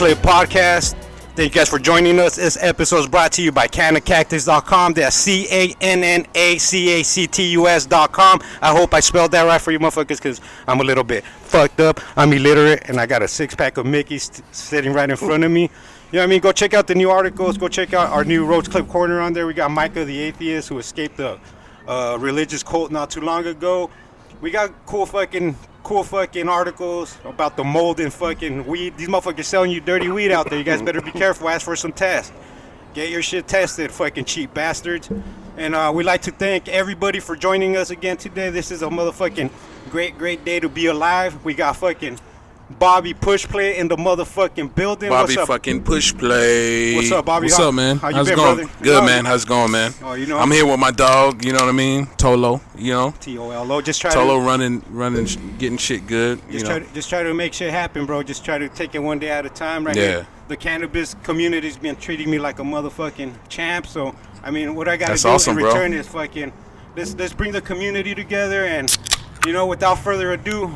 Clip Podcast. Thank you guys for joining us. This episode is brought to you by CannACactus.com. That's CannACactus.com. I hope I spelled that right for you motherfuckers because I'm a little bit fucked up. I'm illiterate, and I got a six-pack of Mickey's sitting right in front of me. You know what I mean? Go check out the new articles. Go check out our new Roach Clip Corner on there. We got Micah the Atheist who escaped a religious cult not too long ago. We got cool fucking articles about the mold in fucking weed. These motherfuckers selling you dirty weed out there. You guys better be careful. Ask for some tests. Get your shit tested, fucking cheap bastards. And we'd like to thank everybody for joining us again today. This is a motherfucking great day to be alive. We got fucking Bobby Pushplay in the motherfucking building. Bobby fucking Pushplay. What's up, Bobby? What's up, man? How's it been, going? brother? Good, man. How's it going, man? Oh, you know, I'm here with my dog. You know what I mean? Tolo. You know. Tolo. Just try Tolo to running, getting shit good. Just try to make shit happen, bro. Just try to take it one day at a time. Right here. The cannabis community's been treating me like a motherfucking champ. So I mean, what I gotta do in return is fucking let's bring the community together. And you know, without further ado,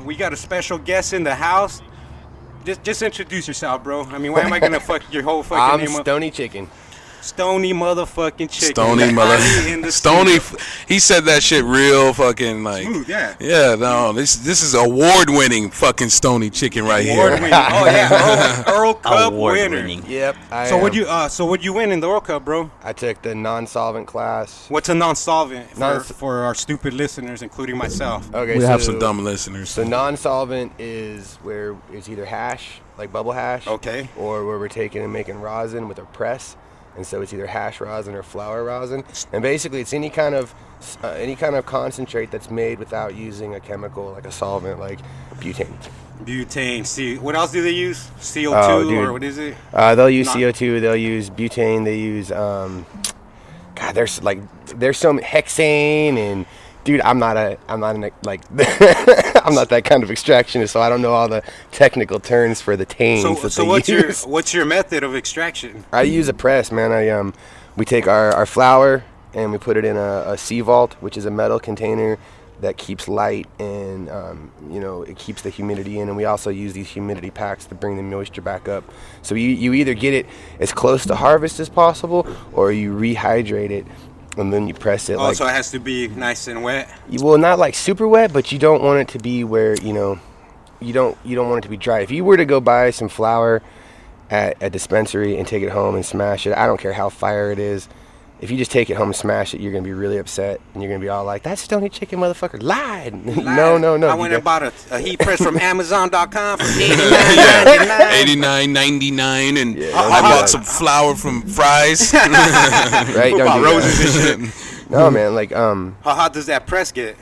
we got a special guest in the house. Just introduce yourself, bro. I mean, why am I gonna fuck your whole fucking name up? I'm Stoney Chicken. Stony motherfucking Chicken. Stony. He said that shit real fucking like. Smooth, yeah. Yeah, no, this is award-winning fucking Stony Chicken right here. Award-winning. Oh yeah, Earl Cup winner. Yep. So what'd you win in the Earl Cup, bro? I took the non-solvent class. What's a non-solvent for our stupid listeners, including myself? Okay, we have some dumb listeners. So non-solvent is where it's either hash, like bubble hash, okay, or where we're taking and making rosin with a press. And so it's either hash rosin or flower rosin, and basically it's any kind of concentrate that's made without using a chemical like a solvent like butane. Butane. See, what else do they use? CO2 or what is it? They'll use CO2. They'll use butane. They use there's so many hexane and. Dude, I'm not I'm not that kind of extractionist, so I don't know all the technical terms for the tanes. So what's your method of extraction? I use a press, man. We take our flour and we put it in a sea vault, which is a metal container that keeps light and it keeps the humidity in. And we also use these humidity packs to bring the moisture back up. So you either get it as close to harvest as possible, or you rehydrate it. And then you press it. So it has to be nice and wet. Well, not like super wet, but you don't want it to be where you don't want it to be dry. If you were to go buy some flour at a dispensary and take it home and smash it, I don't care how fire it is. If you just take it home and smash it, you're gonna be really upset, and you're gonna be all like, "That Stoney Chicken motherfucker lied." No. I went and bought a heat press from Amazon.com for $89.99, and I bought some flour from Fry's. Right? Don't do roses and shit. No, man. Like, how hot does that press get?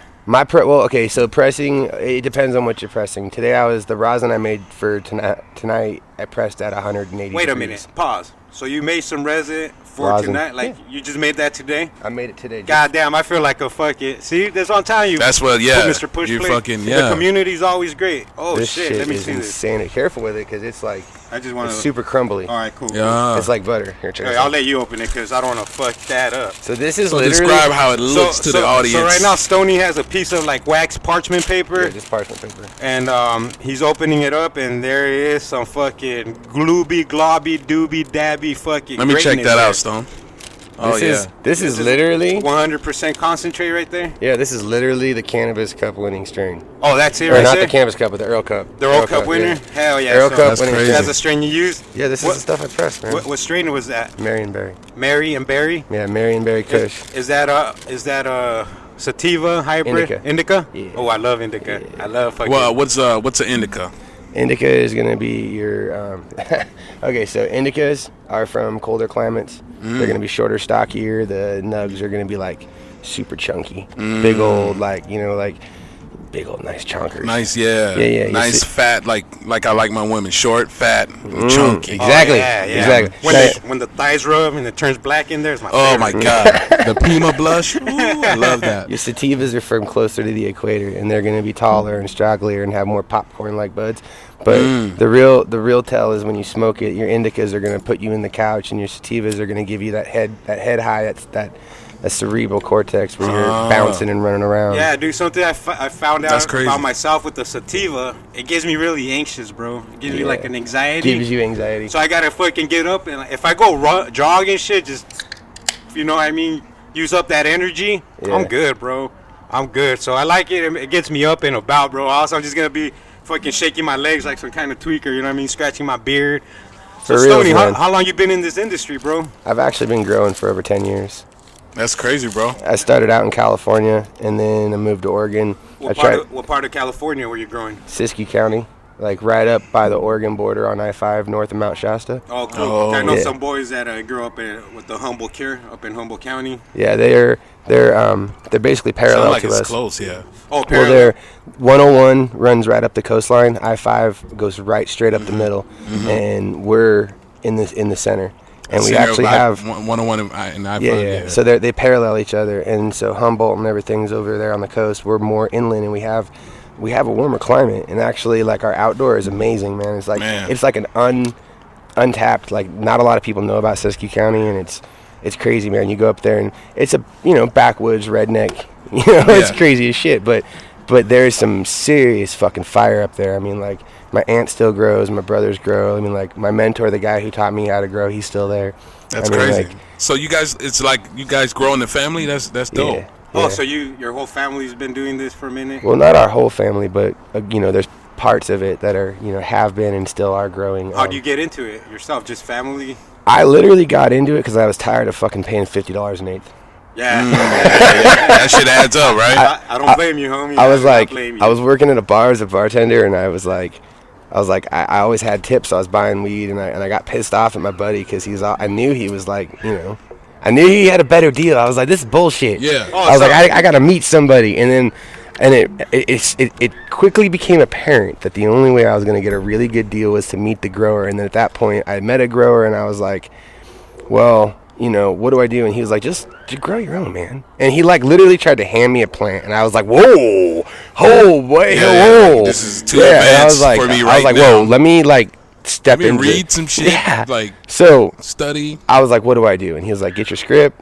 So pressing, it depends on what you're pressing. Today, the rosin I made for tonight, I pressed at 180 Wait a degrees. minute, pause. So you made some resin for rosin. Tonight? Like, you just made that today? I made it today. God damn, I feel like a fucking... See, that's what I'm telling you. That's what, yeah. Mr. Pushplay. Yeah. The community's always great. Oh, this shit, let me see this. Insane. Careful with it, because it's like... I just want to... It's super crumbly. All right, cool. Yeah. It's like butter. Here, I'll let you open it, because I don't want to fuck that up. So this is literally... describe how it looks to the audience. So right now, Stoney has a piece of, like, wax parchment paper. Yeah, just parchment paper. And he's opening it up, and there is some fucking glooby, globby, doobie, dabby fucking... Let me check that out, Stone. This is literally 100% concentrate right there. Yeah, this is literally the Cannabis Cup winning strain. Oh, that's it, or right not there? the Cannabis Cup, but the Earl Cup. The Earl Cup winner? Yeah. Hell yeah! Earl Cup winning. That's a strain you used. Yeah, this is the stuff I pressed, man. What strain was that? Marion Berry. Mary and Berry. Yeah, Marion Berry Kush. Is that a sativa hybrid? Indica. Yeah. Oh, I love indica. Yeah. I love fucking. Well, what's an indica? Indica is gonna be your. Okay, so indicas are from colder climates. They're gonna be shorter, stockier. The nugs are gonna be like super chunky, big old big old nice chonkers. Nice, yeah. Yeah. Nice fat, like I like my women, short, fat, chunky. Exactly. Oh, yeah. Exactly. When the thighs rub and it turns black in there, it's my favorite. favorite. My god, the Pima blush. Ooh, I love that. Your sativas are from closer to the equator, and they're gonna be taller and stragglier and have more popcorn-like buds. But the real tell is when you smoke it, your indicas are gonna put you in the couch, and your sativas are gonna give you that head high, that a cerebral cortex where you're bouncing and running around. Yeah, dude, something I found That's out crazy. about myself with the sativa, it gives me really anxious, bro. It gives me like an anxiety. Gives you anxiety. So I gotta fucking get up, and if I go jog and shit, just, you know what I mean, use up that energy, I'm good, bro. I'm good. So I like it. It gets me up and about, bro. Also, I'm just gonna be fucking shaking my legs like some kind of tweaker, you know what I mean, scratching my beard. So For real, Stoney, man. how long you been in this industry, bro? I've actually been growing for over 10 years. That's crazy, bro. I started out in California, and then I moved to Oregon. What part of California were you growing? Siskiyou County, like right up by the Oregon border on I-5 north of Mount Shasta. Oh, cool. Oh, I know yeah. some boys that grew up with the Humboldt Cure up in Humboldt County. Yeah, they're basically parallel Sound like to it's us. close, yeah. Oh, Well, parallel. they're 101 runs right up the coastline. I-5 goes right straight up the middle, and we're in the center. And we actually have 101 and I-5. yeah. So they parallel each other, and so Humboldt and everything's over there on the coast. We're more inland, and we have a warmer climate, and actually, like, our outdoor is amazing, man. It's like it's like an untapped, like, not a lot of people know about Siskiyou County, and it's crazy, man. You go up there, and it's a backwoods redneck, it's crazy as shit, but there's some serious fucking fire up there. I mean, like, my aunt still grows, my brothers grow. I mean, like, my mentor, the guy who taught me how to grow, he's still there. That's crazy. crazy. So you guys, it's like you guys grow in the family. That's dope. Yeah. Oh, so your whole family's been doing this for a minute? Well, not our whole family, but there's parts of it that are have been and still are growing. How do you get into it yourself? Just family? I literally got into it because I was tired of fucking paying $50 an eighth. Yeah. That shit adds up, right? I don't blame you, homie. I was do not like, blame you. I was working at a bar as a bartender, and I was like, I always had tips. So I was buying weed, and I got pissed off at my buddy because I knew he was like, I knew he had a better deal. I was like, this is bullshit. Yeah. Oh, I was like, I gotta meet somebody, and it quickly became apparent that the only way I was gonna get a really good deal was to meet the grower. And then at that point, I met a grower, and I was like, well, what do I do? And he was like, just grow your own, man. And he like literally tried to hand me a plant, and I was like, whoa, wait, whoa, this is too and advanced I was like, for me I was right like, now. whoa, let me like step in, read some shit, like so study. I was like, what do I do? And he was like, get your script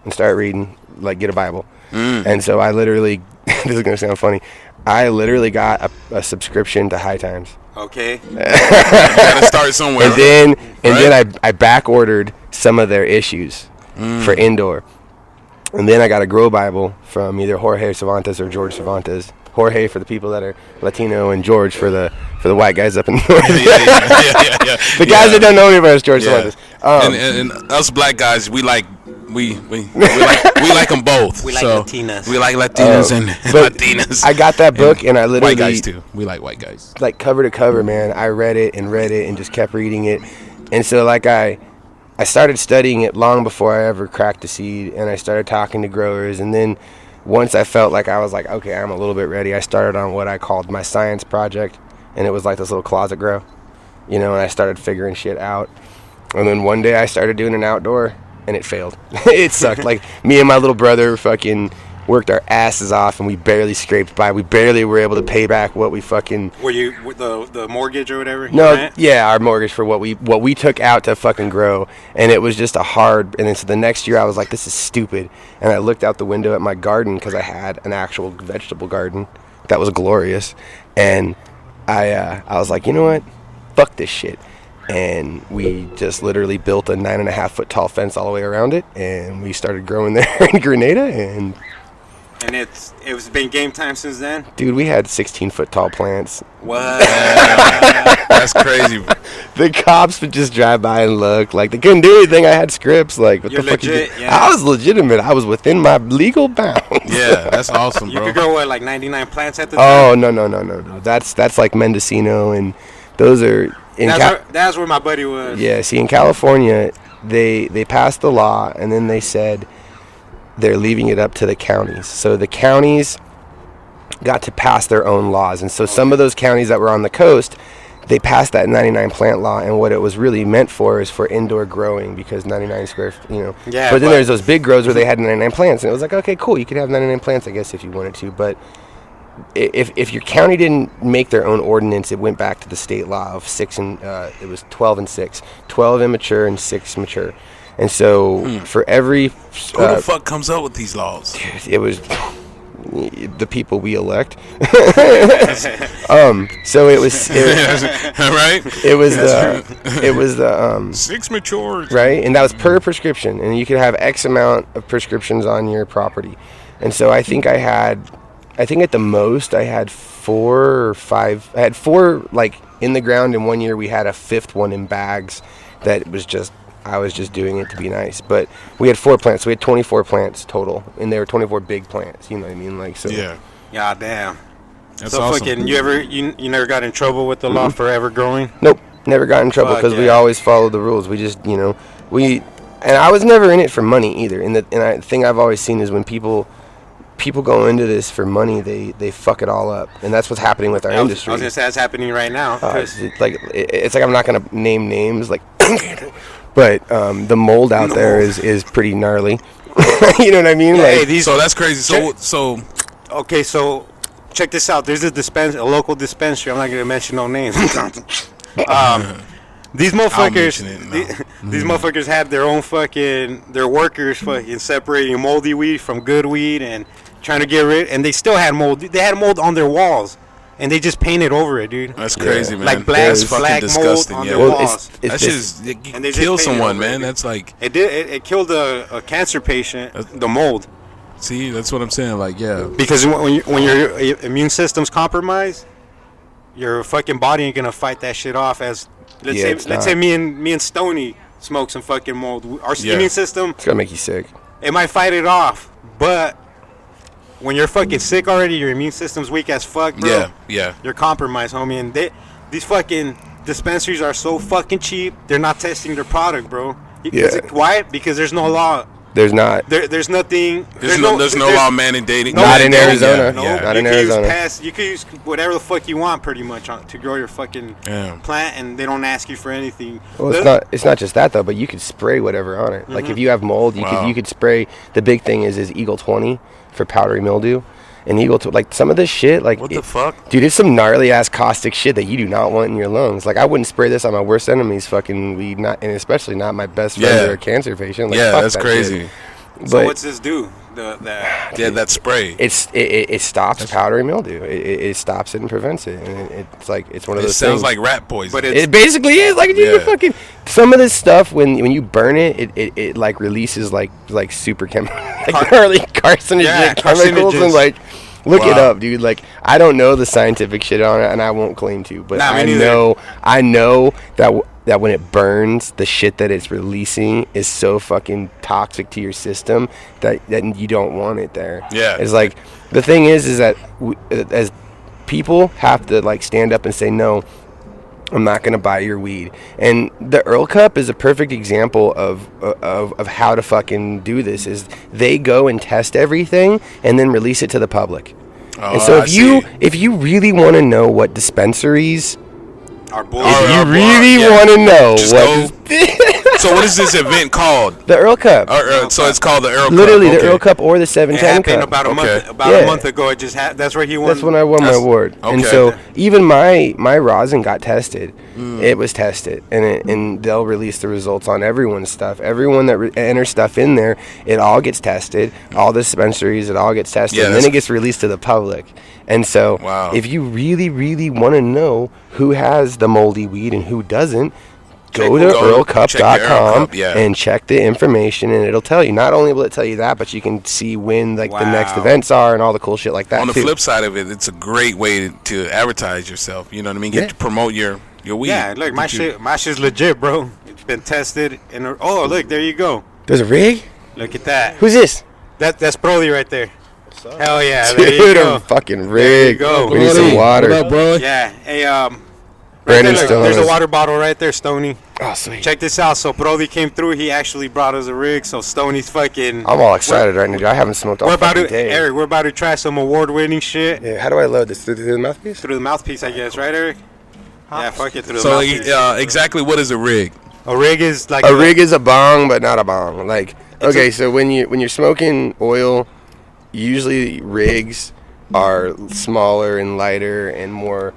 and start reading, like get a Bible. And so I literally, this is gonna sound funny, I literally got a subscription to High Times. Okay. You gotta start somewhere. And then I back ordered some of their issues for indoor. And then I got a Grow Bible from either Jorge Cervantes or George Cervantes. Jorge for the people that are Latino, and George for the white guys up in the north. yeah. The guys that don't know me better is George Cervantes. And us black guys, we like them both. We like so Latinas. We like Latinas and But Latinas. I got that book, and I literally White guys too. We like white guys. like cover to cover, man. I read it and just kept reading it. And so like I started studying it long before I ever cracked a seed, and I started talking to growers. And then once I felt like I was like, okay, I'm a little bit ready, I started on what I called my science project, and it was like this little closet grow, and I started figuring shit out. And then one day I started doing an outdoor, and it failed. It sucked. Like, me and my little brother fucking worked our asses off, and we barely scraped by. We barely were able to pay back what we fucking... Were you with the mortgage or whatever? No, yeah, our mortgage for what we took out to fucking grow, and it was just a hard. And then so the next year I was like, this is stupid, and I looked out the window at my garden because I had an actual vegetable garden that was glorious, and I was like, you know what, fuck this shit. And we just literally built a 9.5 foot tall fence all the way around it, and we started growing there in Grenada. And it's been game time since then. Dude, we had 16 foot tall plants. What? That's crazy. The cops would just drive by and look like they couldn't do anything. I had scripts. Like, what You're the fuck? legit, yeah. I was legitimate. I was within my legal bounds. Yeah, that's awesome, You bro. could grow like 99 plants at the time. Oh no. That's like Mendocino, and those are in That's where my buddy was. Yeah, see, in California, they passed the law, and then they said they're leaving it up to the counties. So the counties got to pass their own laws, and so some of those counties that were on the coast, they passed that 99 plant law, and what it was really meant for is for indoor growing, because 99 square, Yeah, but then there's those big grows where they had 99 plants, and it was like, okay, cool, you could have 99 plants, I guess, if you wanted to, but if your county didn't make their own ordinance, it went back to the state law of it was 12 and 6, 12 immature and 6 mature. And so for every Who the fuck comes up with these laws? it was the people we elect. So it was Right? it was the 6 matures. right, and that was per prescription, and you could have X amount of prescriptions on your property. And so I think at the most I had 4 or 5. I had 4 like in the ground, and one year we had a 5th one in bags. That was just, I was just doing it to be nice. But we had 4 plants. So we had 24 plants total, and they were 24 big plants. You know what I mean? Like, so. Yeah. God damn. That's So awesome. fucking, you never got in trouble with the law for ever growing? Nope, never got in trouble Fuck because we yeah. always followed the rules. We just, and I was never in it for money either. And the thing I've always seen is when people go into this for money, they fuck it all up, and that's what's happening with our I was industry. gonna say that's happening right now. 'Cause It's like I'm not gonna name names, like, but the mold out there is pretty gnarly. You know what I mean? yeah, Like, hey, these. So that's crazy. So Okay, so check this out. There's a local dispensary. I'm not gonna mention no names. These motherfuckers, mention it, no. these motherfuckers have their own their workers fucking separating moldy weed from good weed and trying to get rid. And they still had mold. They had mold on their walls, and they just painted over it, dude. that's crazy, man. Like black, That's fucking black disgusting. mold on Yeah. their well, walls. That shit is you And they just kill painted someone, over man. it. That's like, It killed a cancer patient. The mold. see, that's what I'm saying. Like, yeah. Because when your immune system's compromised, your fucking body ain't gonna fight that shit off. As let's say me and Stoney smoke some fucking mold. Our Yeah. immune system, it's gonna make you sick. it might fight it off, but when you're fucking sick already, your immune system's weak as fuck, bro. Yeah, yeah. You're compromised, homie. And these fucking dispensaries are so fucking cheap. They're not testing their product, bro. Yeah. Why? Because there's no law. There's not. There's nothing. There's no law mandating. Not in Arizona. No, Yeah. Not you in can Arizona. you can use whatever the fuck you want, pretty much, to grow your fucking Yeah. plant, and they don't ask you for anything. Well, it's not just that though, but you could spray whatever on it. Like if you have mold, Wow. you could spray. The big thing is Eagle 20 for powdery mildew, and like some of this shit, like What the fuck? dude, it's some gnarly ass caustic shit that you do not want in your lungs. Like I wouldn't spray this on my worst enemy's fucking weed, not, and especially not my best friend Yeah. or a cancer patient. Like, Yeah, fuck that's that crazy. shit. So But what's this do? Yeah, that spray. it stops powdery mildew. It stops it and prevents it, and it's like it's one of It those sounds things. like rat poison. But it's It basically is like you Yeah. fucking some of this stuff when you burn it like releases like super like gnarly carcinogenic chemicals carcinogens. and like look it Wow. up, dude. Like I don't know the scientific shit on it, and I won't claim to, but Nah, me I neither. know that when it burns, the shit that it's releasing is so fucking toxic to your system that you don't want it there. Yeah. It's like the thing is that as people have to like stand up and say no, I'm not gonna buy your weed. And the Earl Cup is a perfect example of how to fucking do this. Is they go and test everything and then release it to the public. And so if you really want to know what dispensaries, our if bullshit. you yeah. really want to know Just what So what is this event called? the Earl Cup, So it's called the Earl Cup. literally the Okay. Earl Cup or the It 710 happened Cup. about a Okay. month Yeah. a month ago. It just that's where he won. That's when I won my That's- award. And okay. so even my rosin got tested. It was tested, and they'll release the results on everyone's stuff. Everyone that enters stuff in there, it all gets tested. All the dispensaries, it all gets tested, Yeah, and then that's- it gets released to the public. And so, Wow. if you really, really want to know who has the moldy weed and who doesn't, go to check the Earl earlcup.com Cup, yeah. and check the information, and it'll tell you. Not only will it tell you that, but you can see when the next Wow. events are and all the cool shit like that. On the too. flip side of it, it's a great way to advertise yourself. You know what I mean? Get Yeah. to promote your weed. Yeah, look, my shit's legit, bro. It's been tested, and oh, look, there you go. There's a rig. Look at that. Who's this? That's Brody right there. Hell yeah, there you Dude, go. a fucking There you rig. go. We need some water. What up, bro? Yeah, hey, right Brandon there, look, still there's a has- water bottle right there, Stoney. Oh, sweet. Check this out. So Brody came through. He actually brought us a rig. So Stoney's fucking. I'm all excited right now, dude. I haven't smoked all We're about fucking to, day. Eric. We're about to try some award-winning shit Yeah, how do I load this? Through the mouthpiece? through the mouthpiece, I guess, right, Eric? Yeah, fuck it, through the So mouthpiece. exactly what is a rig? A rig is like A rig is a bong, but not a bong. Like, okay, so when you're smoking oil, usually rigs are smaller and lighter and more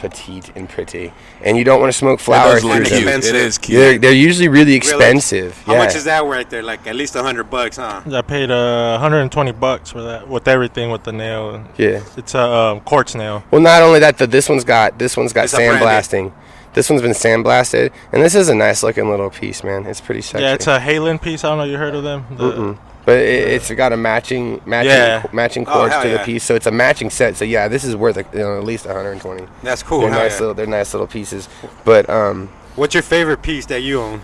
petite and pretty, and you don't want to smoke flower It does look through them. cute. It is cute. They're usually really expensive. How much is that right there? Like at least $100, huh? I paid $120 for that with everything with the nail. Yeah. It's a quartz nail. Well, not only that, this one's got It's a sandblasting. This one's been sandblasted, and this is a nice looking little piece, man. It's pretty sexy. Yeah, it's a Halen piece. I don't know if you heard of them. But it's got a matching cords to the piece, so it's a matching set. So yeah, this is worth at least 120. That's cool. They're nice little pieces. But what's your favorite piece that you own?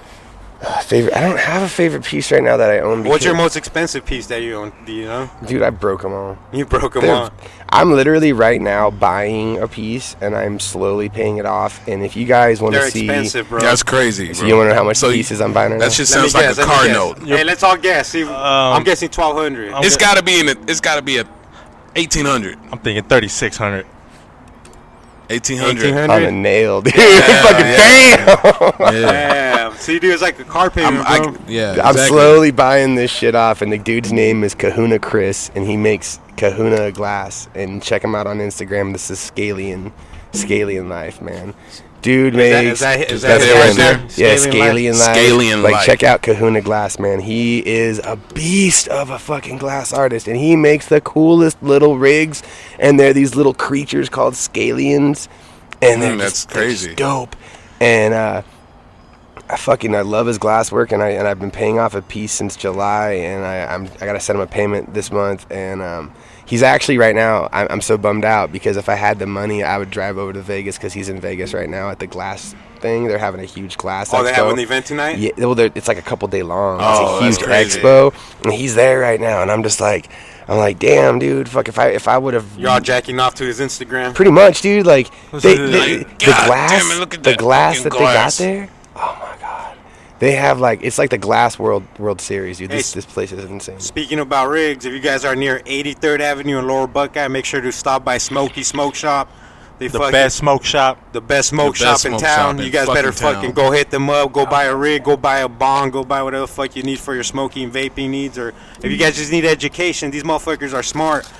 favorite? I don't have a favorite piece right now that I own. What's your most expensive piece that you own? Do you know? Dude, I broke them all. You broke them all. I'm literally right now buying a piece, and I'm slowly paying it off. And if you guys want to see, they're expensive, bro. That's crazy. So you want to know how much pieces I'm buying right now? That shit sounds like a car note. Hey, let's all guess. See, I'm guessing 1,200. It's gotta be It's gotta be a 1,800. I'm thinking 3,600. 1,800. On the nail, dude. Yeah, Fucking damn. Damn. See, dude, it's like a car payment, bro. I'm exactly. slowly buying this shit off, and the dude's name is Kahuna Chris, and he makes Kahuna glass. And check him out on Instagram. This is Scalian Life, man. Dude makes is that that's it right him. there? Yeah, Scalian Scalian Life. Scalian Like Life. check out Kahuna Glass, man. He is a beast of a fucking glass artist, and he makes the coolest little rigs. And they're these little creatures called scalions, and that's crazy. They're just dope. And I love his glass work, and I've been paying off a piece since July, and I gotta send him a payment this month, and he's actually right now. I'm so bummed out because if I had the money, I would drive over to Vegas because he's in Vegas right now at the glass thing. They're having a huge glass. Oh, they have expo. an event tonight? Yeah, well, it's like a couple day long. Oh, it's a huge expo, and he's there right now, and I'm like, damn, dude, fuck, if I would have. You're all jacking off to his Instagram. Pretty much, dude. Like the God glass, damn it, look at the that glass fucking that they got glass. there. Oh my god, they have like it's like the Glass World Series, dude. Hey, This place is insane. Speaking about rigs, if you guys are near 83rd Avenue in Lower Buckeye, make sure to stop by Smokey Smoke Shop. The best smoke shop. The best smoke The best shop in smoke town. shop in You guys better fucking fucking town. go hit them up. Go buy a rig. Go buy a bong. Go buy whatever the fuck you need for your smoking and vaping needs. Or if you guys just need education, these motherfuckers are smart.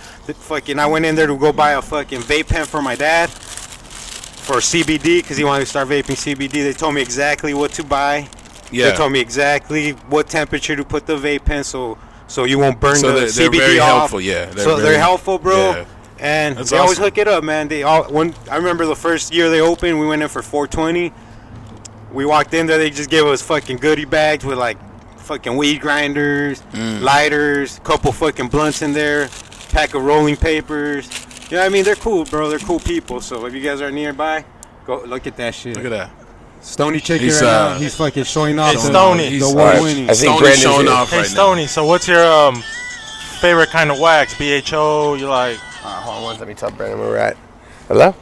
I went in there to go buy a fucking vape pen for my dad for CBD because he wanted to start vaping CBD. They told me exactly what to buy. Yeah. They told me exactly what temperature to put the vape pen so you won't burn So the they're CBD very off. helpful, yeah. They're helpful, bro. Yeah. And That's they always awesome. hook it up, man. I remember the first year they opened, we went in for $420. We walked in there, they just gave us fucking goodie bags with like fucking weed grinders, lighters, couple fucking blunts in there, pack of rolling papers. You know what I mean? They're cool, bro. They're cool people. So if you guys are nearby, go look at that shit. Look at that. Stoney Chicken He's, right now. He's fucking showing off. Hey, Stoney. The He's- award-winning. I think Stoney's Brandon's showing here. off Hey, right Stoney, so what's your favorite kind of wax? BHO? You like? Hold on, let me tell Brandon where we're at. Hello?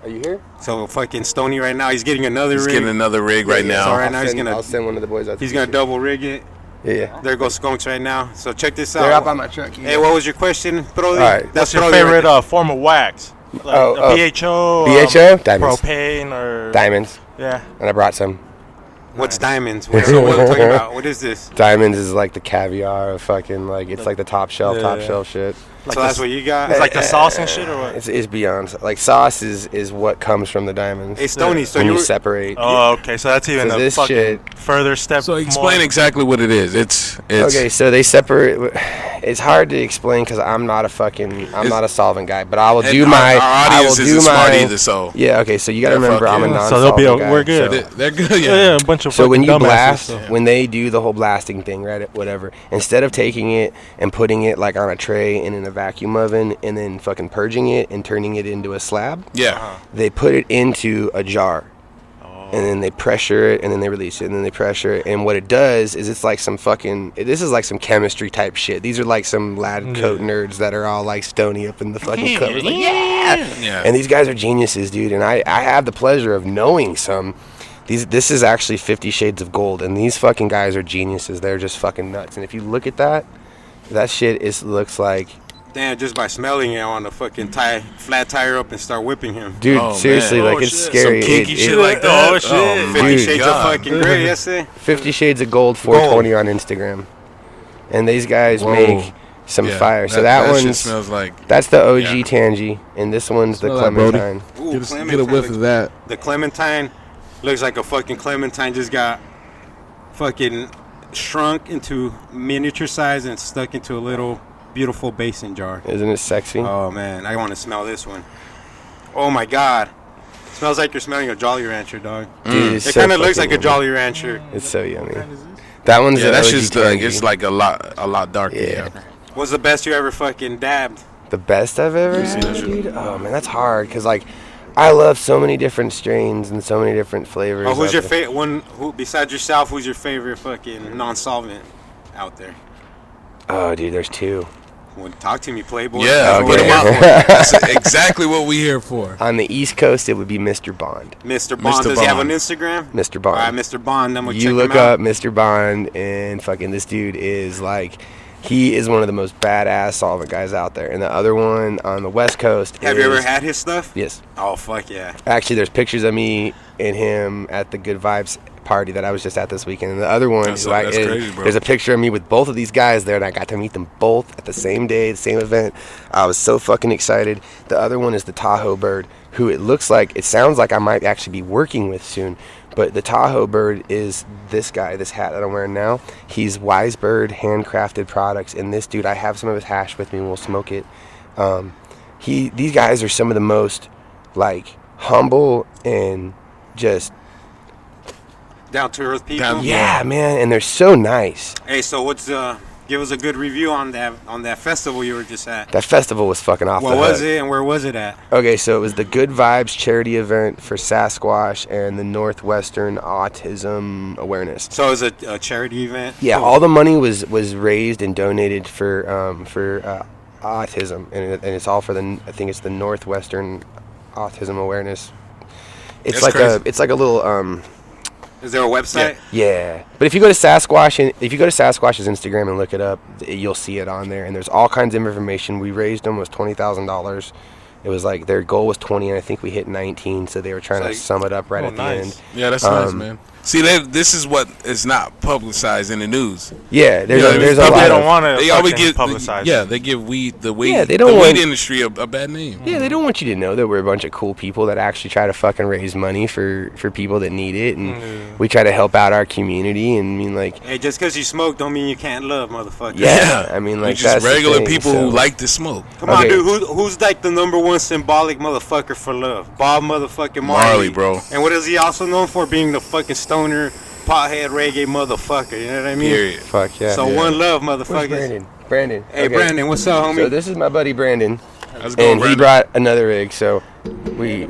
Are you here? So fucking Stoney right now, he's getting another He's rig. getting another rig right So now. right now I'll send one of the boys out. he's gonna double rig it. Yeah. There goes Skunks right now. So check this out. They're up on my truck. Hey, what was your question, Brody? All right. What's your Brody favorite right form of wax? Like BHO? BHO? Diamonds. Propane or Diamonds. Yeah. And I brought some. there. What's diamonds? What are we talking about? What is this? Diamonds is like the caviar of fucking like it's like the top shelf shit. So that's what you got? It's like the sauce and shit or what? It's beyond like sauce is what comes from the diamonds. Hey, Stoney, so when you you were, separate. Oh, okay. So that's even So a this fucking shit- further step. So explain more. exactly what it is. It's Okay, so they separate. It's hard to explain because I'm not a solvent guy, but I will and do our, my. Our I will audience do isn't smart my. either, so Yeah, okay, so you gotta They're remember I'm a fucking- non. So they'll be. guy, We're good. they're good. Yeah, a bunch of. So when you fucking blast, dumbasses, so. when they do the whole blasting thing, right, whatever, instead of taking it and putting it like on a tray and in a vacuum oven and then fucking purging it and turning it into a slab, Yeah. they put it into a jar. And then they pressure it, and then they release it, and then they pressure it. And what it does is it's like some fucking... This is like some chemistry type shit. These are like some lab coat nerds that are all like Stoney up in the fucking covers. Like, yeah! Yeah. And these guys are geniuses, dude. And I have the pleasure of knowing some. This is actually 50 Shades of Gold. And these fucking guys are geniuses. They're just fucking nuts. And if you look at that shit looks like... damn, just by smelling it, I want to fucking flat tire up and start whipping him. Dude, Oh, seriously, man. like, Oh, it's shit. scary. Some kinky It- shit it- like that. Oh, shit. man. 50 Dude. Shades God. of fucking gray, yes, sir. 50 Shades of Gold 420 on Instagram. And these guys Whoa. make some Yeah, fire. So that shit one's smells like. that's the OG Yeah. Tangy, and this one's the Smell that, Brody. Clementine. Ooh, Get a Clementine whiff looks- of that. The Clementine looks like a fucking Clementine just got fucking shrunk into miniature size and stuck into a little beautiful basin jar. Isn't it sexy? Oh man, I want to smell this one. Oh my god, smells like you're smelling a Jolly Rancher, dog. Dude, it's It so kind of looks fucking like a yummy. Jolly Rancher. It's so yummy. That one's Yeah, the that's OG just Tangy. it's like a lot darker. Yeah. Yeah. What's the best you ever fucking dabbed? The best I've ever had, dude. Oh man, that's hard because like I love so many different strains and so many different flavors. Oh, who's out your there. favorite one? Who besides yourself? Who's your favorite fucking non-solvent out there? Oh, dude, there's two. Well, talk to me, Playboy. Yeah, Okay. put 'em out. That's exactly what we here for. On the East Coast, it would be Mr. Bond. Mr. Bond. Mr. Does he have an Bond. Instagram? Mr. All Bond. right, Mr. Bond. Then we'll check You look him out. up Mr. Bond, and fucking this dude is like, he is one of the most badass solvent guys out there. And the other one on the West Coast Have is, you ever had his stuff? Yes. Oh fuck yeah. Actually, there's pictures of me and him at the Good Vibes party that I was just at this weekend. And the other one, That's crazy, bro. there's a picture of me with both of these guys there, and I got to meet them both at the same day, the same event. I was so fucking excited. The other one is the Tahoe Bird, who it sounds like I might actually be working with soon. But the Tahoe Bird is this guy, this hat that I'm wearing now. He's Wise Bird handcrafted products, and this dude, I have some of his hash with me, and we'll smoke it. These guys are some of the most like humble and just Down to earth people. yeah, man, and they're so nice. Hey, so what's give us a good review on that festival you were just at. That festival was fucking off What the was hook. it and where was it at? Okay, so it was the Good Vibes charity event for Sasquatch and the Northwestern Autism Awareness. So it was a charity event. Yeah, Cool. all the money was raised and donated for autism, and it's all for I think it's the Northwestern Autism Awareness. It's That's crazy. it's like a little Is there a website? yeah. But if you go to Sasquatch and if you go to Sasquatch's Instagram and look it up, you'll see it on there. And there's all kinds of information. We raised almost $20,000. It was like their goal was 20, and I think we hit 19. So they were trying to sum it up right Oh, at the nice. end. Yeah, that's nice, man. See, this is what is not publicized in the news. Yeah, there's Yeah, there's a they lot. They don't Of, want to They always get publicize. Yeah, they give the weed. Yeah, they don't the want- weed industry a bad name. yeah, they don't want you to know that we're a bunch of cool people that actually try to fucking raise money for people that need it, and we try to help out our community. And I mean, like, Hey, just because you smoke don't mean you can't love, motherfucker. yeah, I mean, We're like just that's the regular thing, people so- who like to smoke. Come on, Okay. dude. Who's like the number one symbolic motherfucker for love? Bob motherfucking Marley. Marley, bro. And what is he also known for? Being the fucking stoner, pothead, reggae motherfucker. You know what I mean? Period. Fuck yeah. So one love, Where's motherfuckers. Brandon? Brandon. Hey, Okay. Brandon, what's up, homie? So this is my buddy Brandon, How's it going, and he Brandon? brought another rig. So we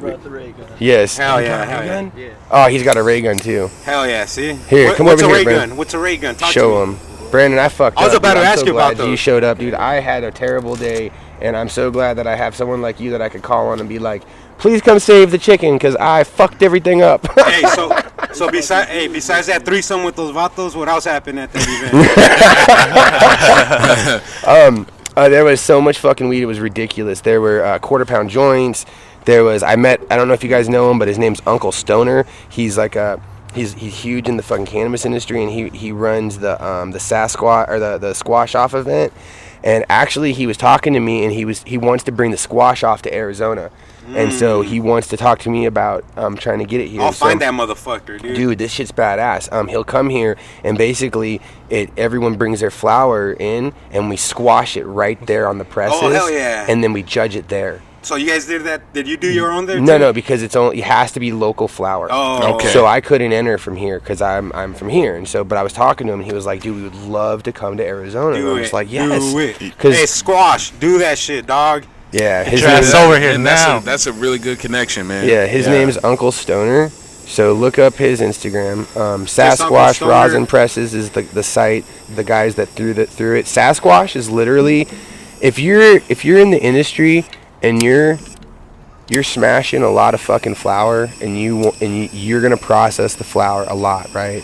yes. Hell You yeah, got a hell ray yeah. gun? Oh, he's got a ray gun too. Hell yeah, see? Here, come what's over a here, ray Brandon. gun? What's a ray gun? Talk Show to me. him. Brandon, I fucked up. I was about dude. to I'm ask so you about glad you those. showed up, dude. I had a terrible day, and I'm so glad that I have someone like you that I could call on and be like, please come save the chicken, because I fucked everything up. Hey, so besides that threesome with those vatos, what else happened at that event? There was so much fucking weed, it was ridiculous. There were quarter-pound joints. There was, I don't know if you guys know him, but his name's Uncle Stoner. He's like he's huge in the fucking cannabis industry, and he runs the Sasquatch, or the Squash Off event. And actually, he was talking to me, and he wants to bring the Squash Off to Arizona. And so he wants to talk to me about trying to get it here. I'll So- find that motherfucker, dude. Dude, this shit's badass. He'll come here, and basically, everyone brings their flower in, and we squash it right there on the presses. Oh, hell yeah. And then we judge it there. So you guys did that? Did you do your own there? No, too? no, because it has to be local flower. Oh, Okay. So I couldn't enter from here because I'm from here, and so but I was talking to him, and he was like, "Dude, we would love to come to Arizona." and I Do was it. like, "Yes," Do it. because Hey, Squash, do that shit, dog. yeah, his your ass name's over here And now. That's a really good connection, man. his name's Uncle Stoner. So look up his Instagram. Uncle Sasquatch Stoner. Rosin Presses is the site. The guys that threw it. Sasquatch is literally, if you're in the industry and you're smashing a lot of fucking flour, and you're gonna process the flour a lot, right?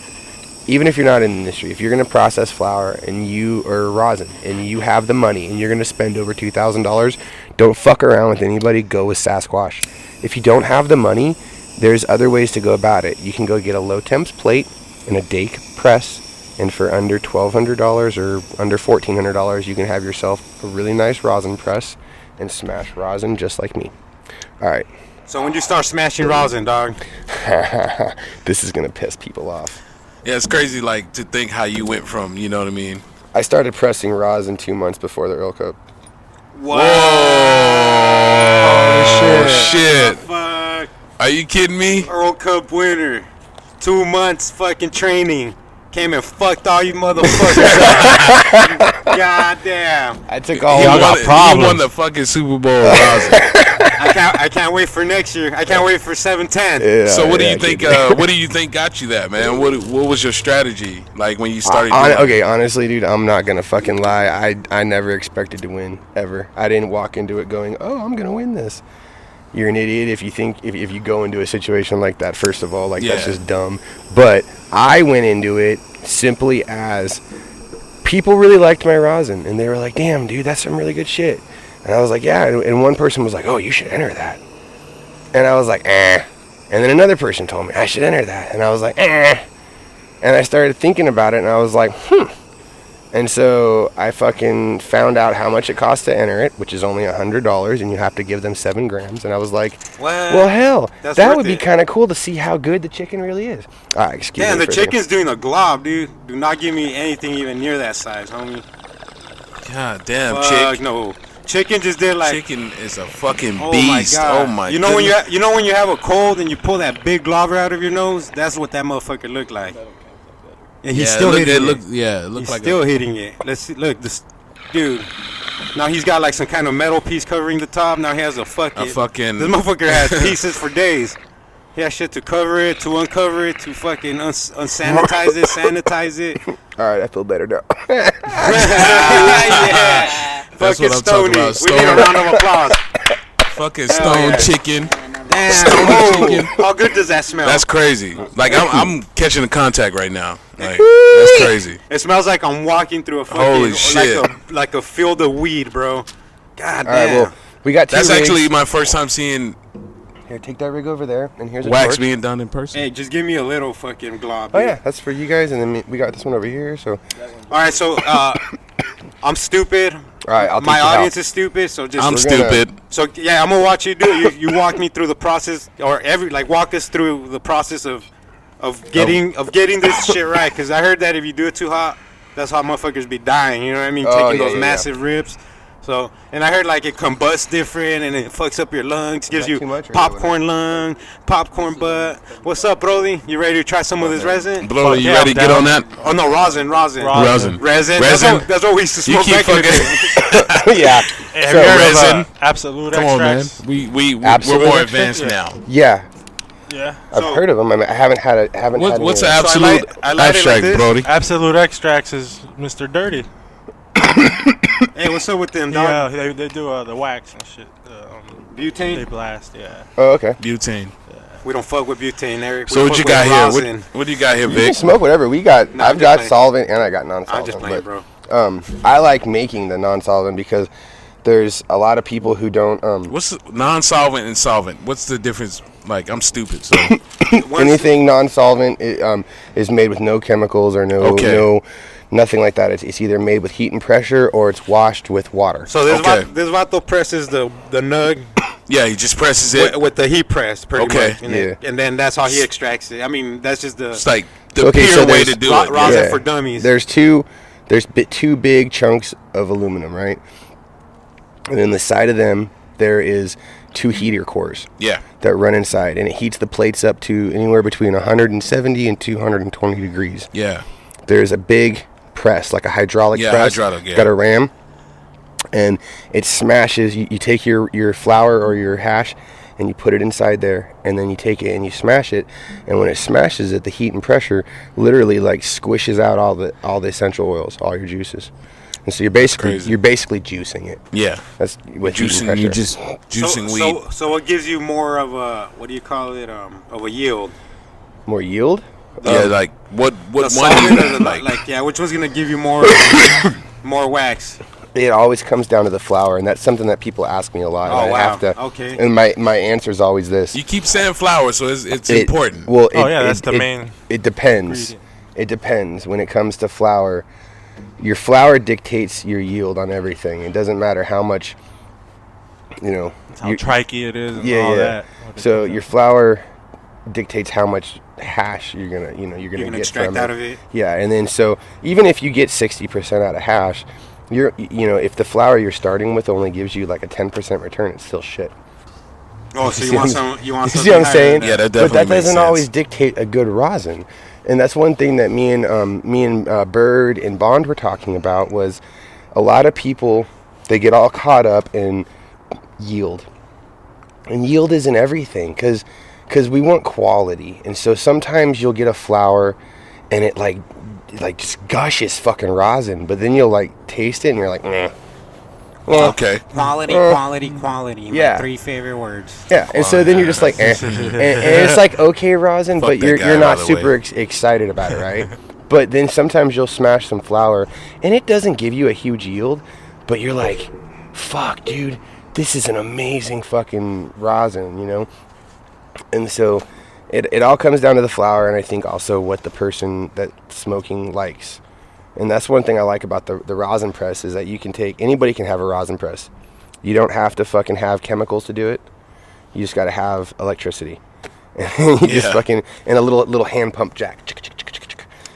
Even if you're not in the industry, if you're gonna process flour or rosin, and you have the money, and you're gonna spend over $2,000, don't fuck around with anybody. Go with Sasquatch. If you don't have the money, there's other ways to go about it. You can go get a low temps plate and a Dake press And for under $1,200 or under $1,400, you can have yourself a really nice rosin press and smash rosin just like me. All right. So when you start smashing rosin, dog? This is going to piss people off. Yeah, it's crazy, like, to think how you went from, you know what I mean? I started pressing rosin 2 months before the Earl Cup. Whoa! Holy shit. Fuck. Are you kidding me? Earl Cup winner. 2 months fucking training. Came and fucked all you motherfuckers up. God damn. I took all He y'all won, got problems. he won the fucking Super Bowl. Rosin. I can't wait for next year. I can't wait for 710. Yeah, So what do yeah, you think? What do you think got you that, man? What was your strategy like when you started? doing Okay, honestly, dude, I'm not gonna fucking lie. I never expected to win ever. I didn't walk into it going, "Oh, I'm gonna win this." You're an idiot if you think if you go into a situation like that. First of all, like that's just dumb. But I went into it simply as people really liked my rosin, and they were like, "Damn, dude, that's some really good shit." And I was like, "Yeah." And one person was like, "Oh, you should enter that." And I was like, "Eh." And then another person told me I should enter that, and I was like, "Eh." And I started thinking about it, and I was like, And so I fucking found out how much it costs to enter it, which is only $100, and you have to give them 7 grams. And I was like, well, hell, that would be kind of cool to see how good the chicken really is. Excuse me. Damn, the chicken's doing a glob, dude. Do not give me anything even near that size, homie. God damn, Fuck, chick. no. Chicken just did like. Chicken is a fucking Oh beast. my God. Oh my. You know when you have a cold and you pull that big glob out of your nose? That's what that motherfucker looked like. And he's still hitting it. It looked He's like still hitting it. Let's see. Look, this dude. Now he's got like some kind of metal piece covering the top. Now he has a fucking. This motherfucker has pieces for days. He has shit to cover it, to uncover it, to fucking unsanitize it, sanitize it. All right, I feel better now. Yeah. That's Fucking what I'm talking Stoney. about. We need a round of applause. fucking Stone Chicken. Damn. Stone Chicken. How good does that smell? That's crazy. Like I'm catching the contact right now. Like that's crazy. It smells like I'm walking through a fucking Holy shit. like a field of weed, bro. God damn. All right, well, we got 2 That's rigs. actually my first time seeing Here, take that rig over there, and here's a wax torch. being done in person. Hey, just give me a little fucking glob. Oh dude. yeah, that's for you guys, and then we got this one over here. So, All right, so I'm stupid. all right, I'll teach My you how. audience is stupid, so just I'm We're gonna- stupid. So yeah, I'm gonna watch you do it. You walk me through the process, or walk us through the process of getting this shit right. Because I heard that if you do it too hot, that's how motherfuckers be dying. You know what I mean? Oh, Taking yeah, those yeah, massive rips. So, and I heard like it combusts different and it fucks up your lungs, gives that you too much or popcorn lung, popcorn butt. What's up, Brody? You ready to try some of this resin? Blow, you yeah, ready to get I'm on that? Oh no, rosin. Resin. That's what we used to You smoke keep back in the fucking. day. Yeah. Hey, have So, you heard resin. of Absolute Come on, man. extracts? We're Absolute more extract? advanced now. Yeah, Yeah. I've So- heard of them. I haven't had it. What's an an absolute I light it like abstract, this. Brody? Absolute extracts is Mr. Dirty. Hey, what's up with them, dog? Yeah, they do the wax and shit. They Butane? blast, yeah. Oh, okay. Butane. We don't fuck with butane, Eric. So We what you fuck got with here? rosin. What do you got here, You can Vic? smoke whatever we got. No, I'm I've just got playing. solvent and I got non-solvent. I'm just playing, bro. I like making the non-solvent because there's a lot of people who don't. What's the non-solvent and solvent? What's the difference? Like I'm stupid, so Anything non-solvent is made with no chemicals or nothing like that. It's either made with heat and pressure or it's washed with water. So this Okay. this vato presses the nug yeah, he just presses it. with the heat press, pretty Okay. much. And then that's how he extracts it. I mean, that's just the It's like the Okay, pure so way there's to do ro- it. rosin for dummies. There's two big chunks of aluminum, right? And then the side of them there is 2 heater cores Yeah. that run inside, and it heats the plates up to anywhere between 170 and 220 degrees. Yeah. There's a big press, like a hydraulic Yeah, press. hydraulic, yeah. Got a ram, and it smashes. You take your flour or your hash, and you put it inside there, and then you take it and you smash it. And when it smashes it, the heat and pressure literally like squishes out all the essential oils, all your juices. And so you're basically juicing it. Yeah. That's with heat and Juicing, pressure. you just juicing weed. So what gives you more of a what do you call it? Of a yield? More yield. Yeah, like what The one do solvent or you the, like? yeah, which one's gonna give you more more wax? It always comes down to the flour, and that's something that people ask me a lot. Oh, and I wow. have to, Okay. And my answer is always this. You keep saying flour, so it's It- important. Well, Oh, yeah, that's the main It depends. ingredient. It depends. When it comes to flour, your flour dictates your yield on everything. It doesn't matter how much, How tricky it is and yeah, all yeah. that. So your flour dictates how much hash you're gonna get extract from out of it. Yeah, and then so even if you get 60% out of hash, if the flour you're starting with only gives you like a 10% return, it's still shit. Oh, so you want some? You want You something see what I'm higher saying? than Yeah, that But definitely that makes doesn't sense. always dictate a good rosin, and that's one thing that me and Bird and Bond were talking about was a lot of people, they get all caught up in yield, and yield isn't everything because we want quality, and so sometimes you'll get a flour and it like just gushes fucking rosin, but then you'll like taste it and you're like, meh. Well, Okay. Quality, Yeah. my 3 favorite words. yeah, and so then you're just like, eh. and it's like okay rosin, Fuck but that you're guy, not by the super way. excited about it, right? But then sometimes you'll smash some flour, and it doesn't give you a huge yield, but you're like, fuck, dude, this is an amazing fucking rosin, And so it all comes down to the flour, and I think also what the person that's smoking likes. And that's one thing I like about the rosin press is that anybody can have a rosin press. You don't have to fucking have chemicals to do it. You just got to have electricity. And you just Yeah. fucking, and a little hand pump jack.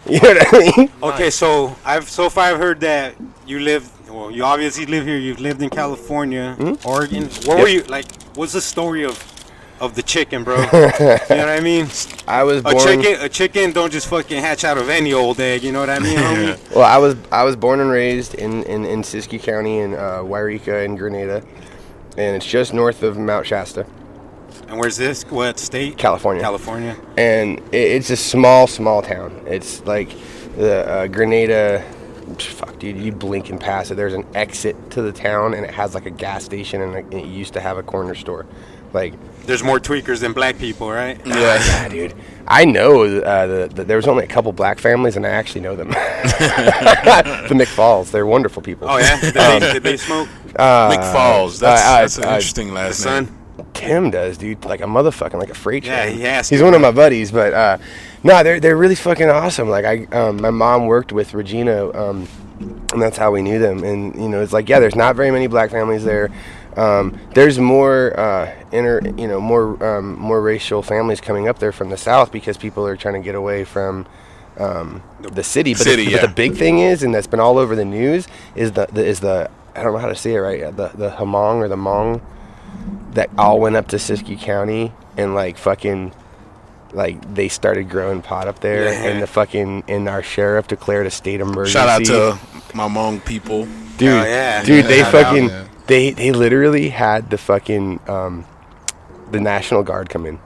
You know what I mean? Okay, so so far I've heard that you obviously live here. You've lived in California, Oregon. Where were you? Like, what's the story of the chicken, bro? You know what I mean? I was born. A chicken don't just fucking hatch out of any old egg. You know what I mean, homie? Well, I was born and raised in Siskiyou County in Wairika and Grenada, and it's just north of Mount Shasta, And where's this? What state? California. California. And it's a small town. It's like the Grenada. Fuck, dude, you blink and pass it. There's an exit to the town, and it has like a gas station, and it used to have a corner store. Like, There's more tweakers than black people, right? yeah, dude. I know there was only a couple black families, and I actually know them. The McFalls, they're wonderful people. Oh yeah. Did they smoke? McFalls. That's an I- interesting The last name. son. Tim does, dude, like a motherfucking, like a freight train. Yeah, he has He's to, one of bro. my buddies, but no, they're really fucking awesome. Like my mom worked with Regina, and that's how we knew them. And it's like, yeah, there's not very many black families there. There's more more racial families coming up there from the south because people are trying to get away from the city. But City, the big thing is, and that's been all over the news, is the I don't know how to say it right. The Hmong or the Hmong that all went up to Siskiyou County and like fucking like they started growing pot up there, Yeah. and our sheriff declared a state emergency. Shout out to my Hmong people. dude, Oh, yeah. dude, they Shout out, fucking man. they literally had the fucking the National Guard come in.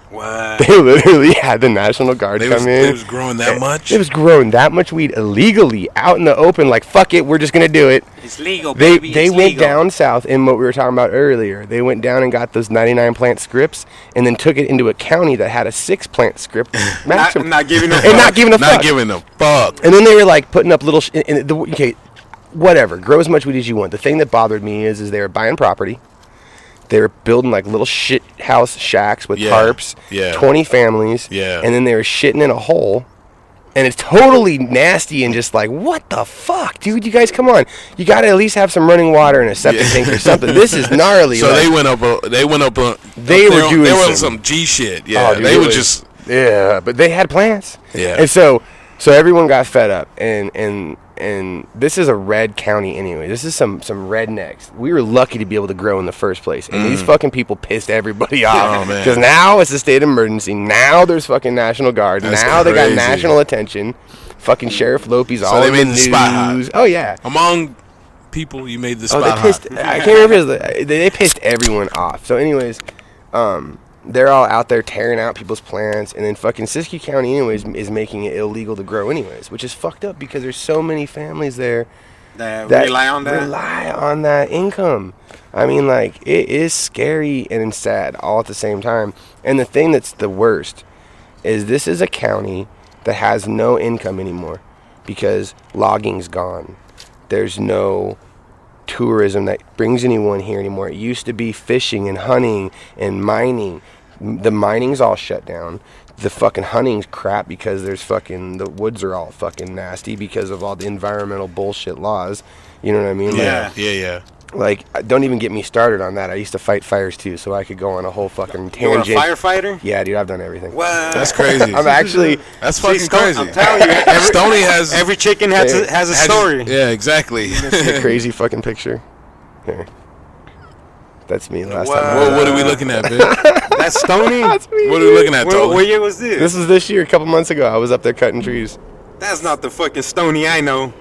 What? They literally had the National Guard They come was, in. they was growing that much. It was growing that much weed illegally out in the open. Like, fuck it, we're just gonna do it. It's legal, They baby. they it's went legal. down south in what we were talking about earlier. They went down and got those 99 plant scripts, and then took it into a county that had a 6 plant script maximum, Not giving a and fuck. not giving a Not fuck. giving a fuck. And then they were like putting up little. Okay, whatever. Grow as much weed as you want. The thing that bothered me is they were buying property. They were building like little shit house shacks with Yeah, tarps. yeah. 20 families. Yeah. And then they were shitting in a hole. And it's totally nasty and just like, what the fuck, dude? You guys, come on. You got to at least have some running water and a septic tank or something. This is gnarly. So like- they went up. They went up. They were doing They were on some- some G shit. Yeah, Oh, dude, they it were was- just. Yeah, but they had plans. Yeah. And so everyone got fed up, and this is a red county anyway. This is some rednecks. We were lucky to be able to grow in the first place, and these fucking people pissed everybody off. Oh, man. Because now it's a state of emergency. Now there's fucking National Guard. That's now they got crazy. national attention. Fucking Sheriff Lope's all they in made the the spot hot. news. Oh yeah. Among people, you made the Oh, spot they pissed. hot. I can't remember. If it was they pissed everyone off. So, anyways, they're all out there tearing out people's plants, and then fucking Siskiyou County, anyways, is making it illegal to grow, anyways, which is fucked up because there's so many families there That that rely on that. rely on that income. I mean, like, it is scary and sad all at the same time. And the thing that's the worst is this is a county that has no income anymore because logging's gone. There's no tourism that brings anyone here anymore. It used to be fishing and hunting and mining. The mining's all shut down. the fucking hunting's crap because there's fucking the woods are all fucking nasty because of all the environmental bullshit laws. You know what I mean? Yeah. Like, don't even get me started on that. I used to fight fires too, so I could go on a whole fucking tangent. You're a firefighter? Yeah, dude, I've done everything. What? That's crazy. I'm actually. That's fucking crazy. I'm telling you, Stoney has every chicken has a story. Yeah, exactly. A crazy fucking picture. Here. That's me last time. Well, what are we looking at, bitch? That's Stoney? That's me. What are we looking at, Tony? What year was this? This is this year, a couple months ago. I was up there cutting trees. That's not the fucking Stoney I know.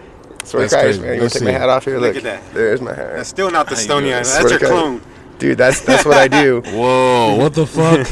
Swear That's to Christ, crazy. man. You want Let's to take my see. hat off here? Look at that. There's my hat. That's still not the Stoney I know. Swear That's your to God. clone. Dude, that's what I do. Whoa, what the fuck?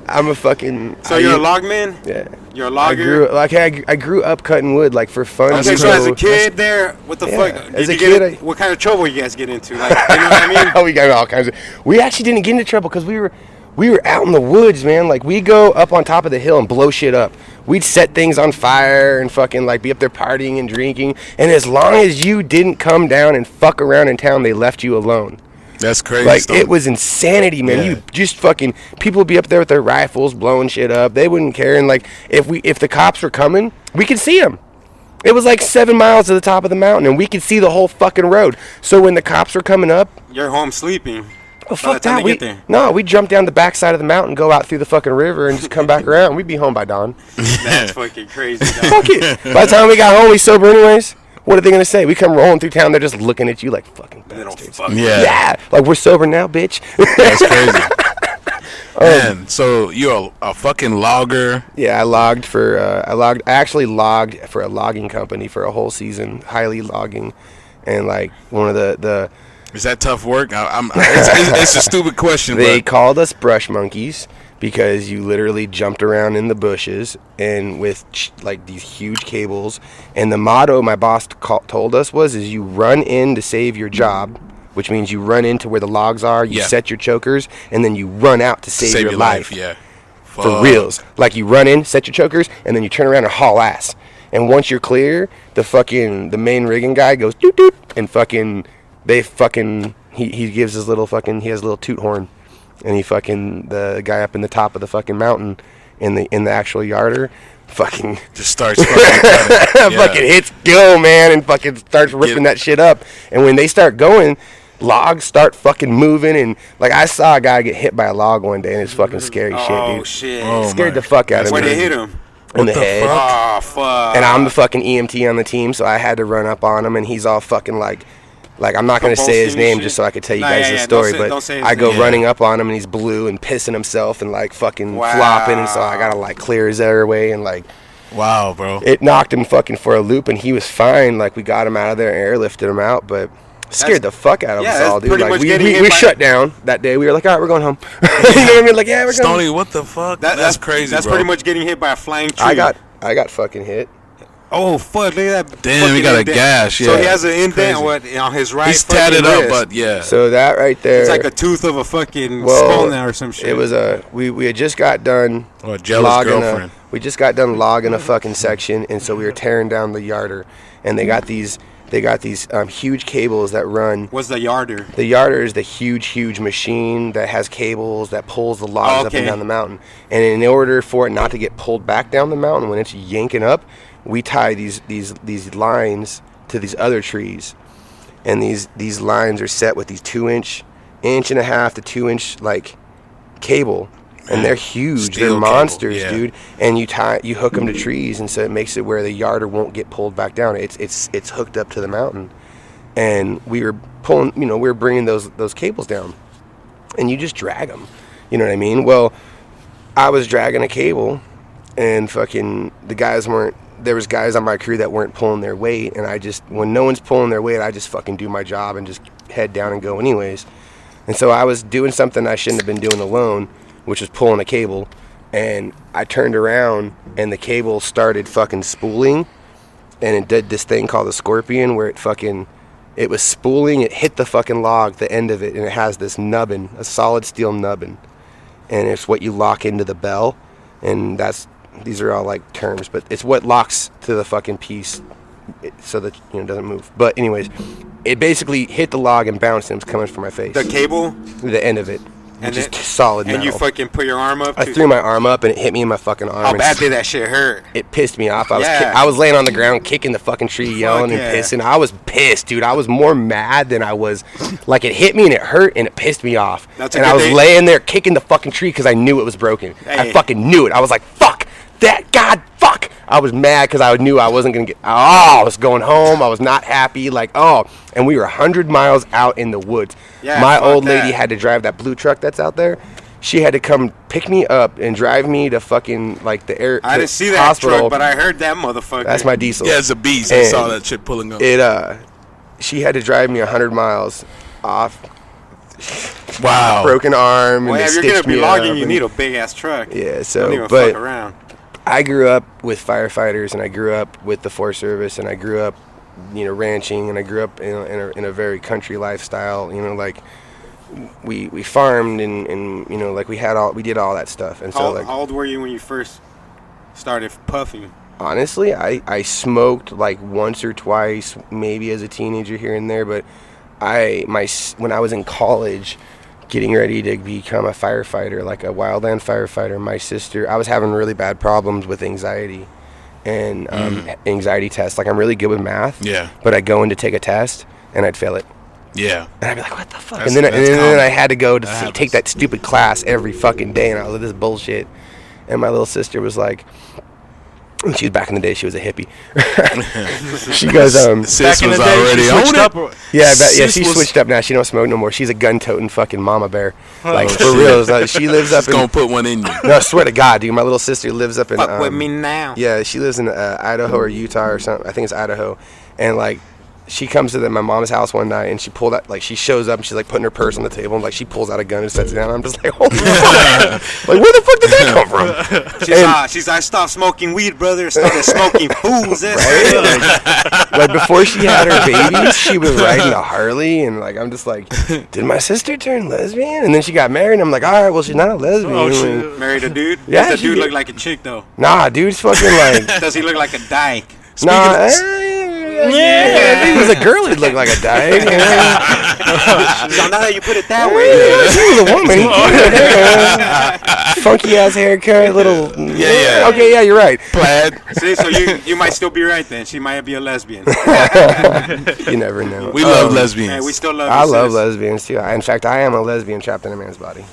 I'm a fucking. So you're a logman? Yeah. You're a logger? I grew up cutting wood like for fun. Okay, so as a kid there, what the Yeah, fuck? as Did a you kid, what kind of trouble you guys get into? Like, you know what I mean? Oh, we got all kinds of. We actually didn't get into trouble because we were out in the woods, man. Like, we go up on top of the hill and blow shit up. We'd set things on fire and fucking like be up there partying and drinking. And as long as you didn't come down and fuck around in town, they left you alone. That's crazy. Like, Stoney. it was insanity, man. Yeah. You just fucking people would be up there with their rifles blowing shit up. They wouldn't care. And like, if the cops were coming, we could see them. It was like 7 miles to the top of the mountain, and we could see the whole fucking road. So when the cops were coming up, You're home sleeping. oh By the fuck time that. they get there. No, we'd jump down the backside of the mountain, go out through the fucking river, and just come back around. We'd be home by dawn. That's fucking crazy, dog. Fuck it. By the time we got home, we sober anyways. What are they gonna say? We come rolling through town, they're just looking at you like fucking Little bastards. fuck. Yeah. Like, we're sober now, bitch. That's crazy. Man, so you're a fucking logger. Yeah, I actually logged for a logging company for a whole season, highly logging, and like one of the Is that tough work? It's a stupid question, they but called us brush monkeys because you literally jumped around in the bushes and with like these huge cables. And the motto my boss told us is you run in to save your job, which means you run into where the logs are, you set your chokers, and then you run out to save your life. Yeah. For reals. Like, you run in, set your chokers, and then you turn around and haul ass. And once you're clear, the main rigging guy goes doot doot, and he gives his little he has a little toot horn, and the guy up in the top of the fucking mountain in the actual yarder fucking just starts fucking fucking hits go, man, and fucking starts ripping that shit up. And when they start going, logs start fucking moving, and like, I saw a guy get hit by a log one day, and it's fucking scary shit, dude. Oh, shit. Oh, Scared the fuck out of me. Where they hit him? In the head. Oh, fuck. And I'm the fucking EMT on the team, so I had to run up on him, and he's all fucking like I'm not gonna say his name just so I could tell you guys the story, but I go running up on him, and he's blue and pissing himself and like fucking flopping, and so I gotta like clear his airway, and like, wow, bro. it knocked him fucking for a loop, and he was fine. Like, we got him out of there and airlifted him out, but scared the fuck out of us all, dude. Like, we shut down that day. We were like, all right, we're going home. You know what I mean? Like, yeah, we're going. Stoney, what the fuck? That's crazy, That's bro. pretty much getting hit by a flying tree. I got fucking hit. Oh, fuck, look at that. Damn, he got a gash, So he yeah. has an indent on his right. He's tatted up, wrist. but yeah. So that right there, It's like a tooth of a fucking skull now or some shit. It was we had just got done Or a jealous girlfriend. we just got done logging a fucking section, and so we were tearing down the yarder, and they got these huge cables that run. What's the yarder? The yarder is the huge machine that has cables that pulls the logs up and down the mountain. And in order for it not to get pulled back down the mountain when it's yanking up, we tie these lines to these other trees. And these lines are set with these 2-inch, 1.5 to 2-inch like cable. And they're huge. Steel They're monsters, cable, dude. And you hook them to trees, and so it makes it where the yarder won't get pulled back down. It's hooked up to the mountain. And we were pulling, we were bringing those cables down. And you just drag them. You know what I mean? Well, I was dragging a cable, and fucking there was guys on my crew that weren't pulling their weight, and when no one's pulling their weight, I just fucking do my job and just head down and go anyways. And so I was doing something I shouldn't have been doing alone, which was pulling a cable, and I turned around, and the cable started fucking spooling, and it did this thing called the scorpion, where it was spooling, it hit the fucking log, the end of it, and it has this nubbin, a solid steel nubbin, and it's what you lock into the bell, and these are all like terms, but it's what locks to the fucking piece so that it doesn't move. But anyways, it basically hit the log and bounced, and it was coming from my face. The cable? The end of it. And which is then- solid metal. And you fucking put your arm up. I threw my arm up and it hit me in my fucking arm. How and bad did that shit hurt? It pissed me off. Yeah. I was laying on the ground kicking the fucking tree, yelling yeah. and pissing. I was pissed, dude. I was more mad than I was. Like, it hit me and it hurt and it pissed me off. That's a and good I was day. laying there kicking the fucking tree because I knew it was broken. I Hey. fucking knew it. I was like, fuck that, God, fuck. I was mad because I knew I wasn't going to get. Oh, I was going home. I was not happy. Like, oh. And we were 100 miles out in the woods. Yeah, my fuck old lady that. had to drive that blue truck that's out there. She had to come pick me up and drive me to fucking, like, the air I the didn't see that hospital. truck, but I heard that motherfucker. That's my diesel. Yeah, it's a beast. I And saw that shit pulling up. She had to drive me 100 miles off, Wow. broken arm, Well, and if they you're gonna stitched be me logging, up you and- need a big ass truck. Yeah, Don't so, even but fuck around. I grew up with firefighters, and I grew up with the Forest Service, and I grew up, ranching, and I grew up in a very country lifestyle. Like, we farmed, and like we did all that stuff. And so, like, How old were you when you first started puffing? honestly, I smoked like once or twice, maybe as a teenager here and there, but when I was in college, getting ready to become a firefighter, like a wildland firefighter, my sister, I was having really bad problems with anxiety and anxiety tests. Like, I'm really good with math, Yeah. but I'd go in to take a test and I'd fail it. Yeah. And I'd be like, what the fuck? That's- And then that's common. I had to go to That happens. take that stupid class every fucking day, and I was like, this bullshit. And my little sister was like, she was back in the day, she was a hippie. She goes, Sis Back in was the day, already she on switched it. up. yeah, Sis she was- switched up now. She don't smoke no more. She's a gun-toting fucking mama bear. Like, for real. Like, she lives up Just gonna in... put one in you. No, I swear to God, dude. My little sister lives up in... Fuck with me now. Yeah, she lives in Idaho or Utah or something. I think it's Idaho. And, like, she comes to my mom's house one night, and she pulled out, like, she shows up, and she's, like, putting her purse on the table, and, like, she pulls out a gun and sets it down. I'm just like, holy fuck. Like, where the fuck did that come from? She's I stopped smoking weed, brother. Started smoking fools. That's Right? Like, before she had her babies, she was riding a Harley, and, like, I'm just like, did my sister turn lesbian? And then she got married, and I'm like, all right, well, she's not a lesbian. Oh, shit. Married a dude? Yeah, Does the dude she- look like a chick, though? Nah, dude's fucking, like, Does he look like a dyke? nah, yeah, if he was a girl, he'd look like a dyke. So now that you put it that way. Yeah, she was a woman. Funky ass haircut, little. Yeah. Okay, yeah, you're right. Plaid. See, so you might still be right then. She might be a lesbian. You never know. We love lesbians. Hey, we still love I you, love sis. lesbians too. In fact, I am a lesbian trapped in a man's body.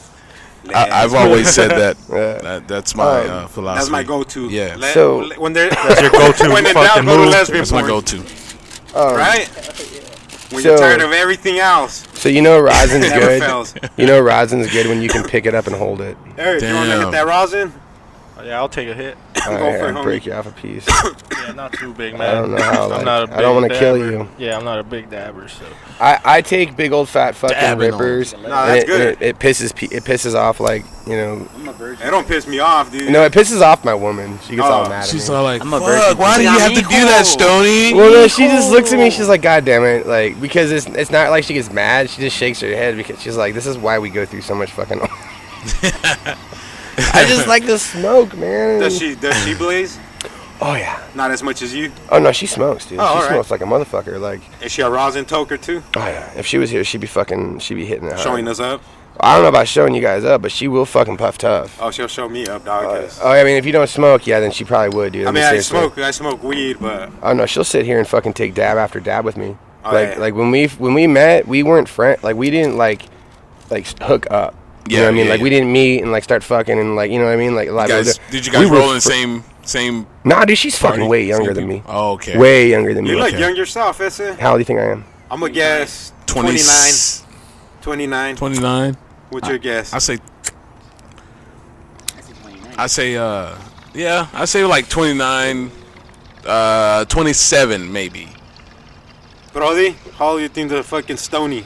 I've always said that. Yeah. That's my philosophy. That's my go-to. Yeah. So- when they're That's your go-to when in fucking doubt, go to move. lesbian That's my porn. go-to. Right? When you're So- tired of everything else, So you know rosin's never good. fails. You know rosin's good when you can pick it up and hold it. Eric, you want to Damn. hit that rosin? Yeah, I'll take a hit. All Go right, for it, I'll homie. break you off a piece. Yeah, not too big, man. I don't know how. I'm not a Like, big I don't want to kill dabber. you. Yeah, I'm not a big dabber, so. I take big old fat fucking Dabbing on. rippers. No, that's and good. It pisses off, like, you know. It don't piss me off, dude. No, it pisses off my woman. She gets all Oh, mad at She's me. all like, I'm a virgin. fuck, why do you have to do that, Stoney? Well, no, she just looks at me. She's like, God damn it, like, because it's not like she gets mad. She just shakes her head because she's like, this is why we go through so much fucking. I just like to smoke, man. Does she blaze? Oh yeah. Not as much as you. Oh no, she smokes, dude. Oh, She alright. smokes like a motherfucker. Like, Is she a rosin toker too? oh yeah. If she was here, she'd be hitting it hard. Showing us up? I don't know about showing you guys up, but she will fucking puff tough. Oh, she'll show me up, dog. 'cause- Oh, I mean, if you don't smoke, yeah, then she probably would, dude. I mean, I Seriously. smoke weed, but Oh no, she'll sit here and fucking take dab after dab with me. Oh, like yeah. like when we met, we weren't friends. Like we didn't like hook up. You know what I mean? Yeah, Like yeah. we didn't meet and like start fucking and like, you know what I mean? Like a lot of Guys, people did you we guys were roll in the fr- same Nah, dude, she's fucking party? way younger Same than me. people? Oh, okay. Way younger than me. you look Okay. young yourself, is it? How old do you think I am? I'm gonna guess 20, 29. 29. What's your guess? I say, yeah, I say like 29, 27 maybe. Brody, how old do you think the fucking Stoney?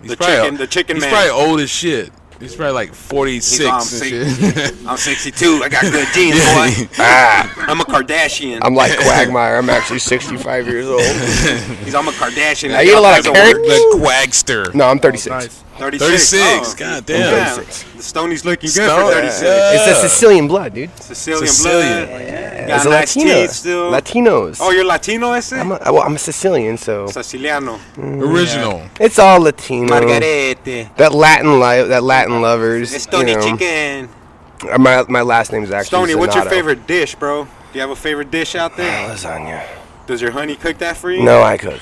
He's The chicken he's man. probably old as shit. He's probably like 46 and shit. I'm 62. I got good genes, boy. I'm a Kardashian. I'm like Quagmire. I'm actually 65 years old. I'm a Kardashian. I eat a lot of carrots. The Quagster. No, I'm 36. Nice. 36. 36. Oh. God I'm damn. 36. The Stoney's looking good Stone- for 36. yeah. It's a Sicilian blood, dude. Sicilian Sicilian. blood. Got it's a nice Latina. teeth still. Latinos. Oh, you're Latino, ese? I'm a Sicilian, so Siciliano. Original. it's all Latino. Margarete. That Latin lovers. Stoney you know. Chicken. My last name is actually Stoney, what's your Zanato. favorite dish, bro? Do you have a favorite dish out there? Lasagna. Does your honey cook that for you? No, I cook.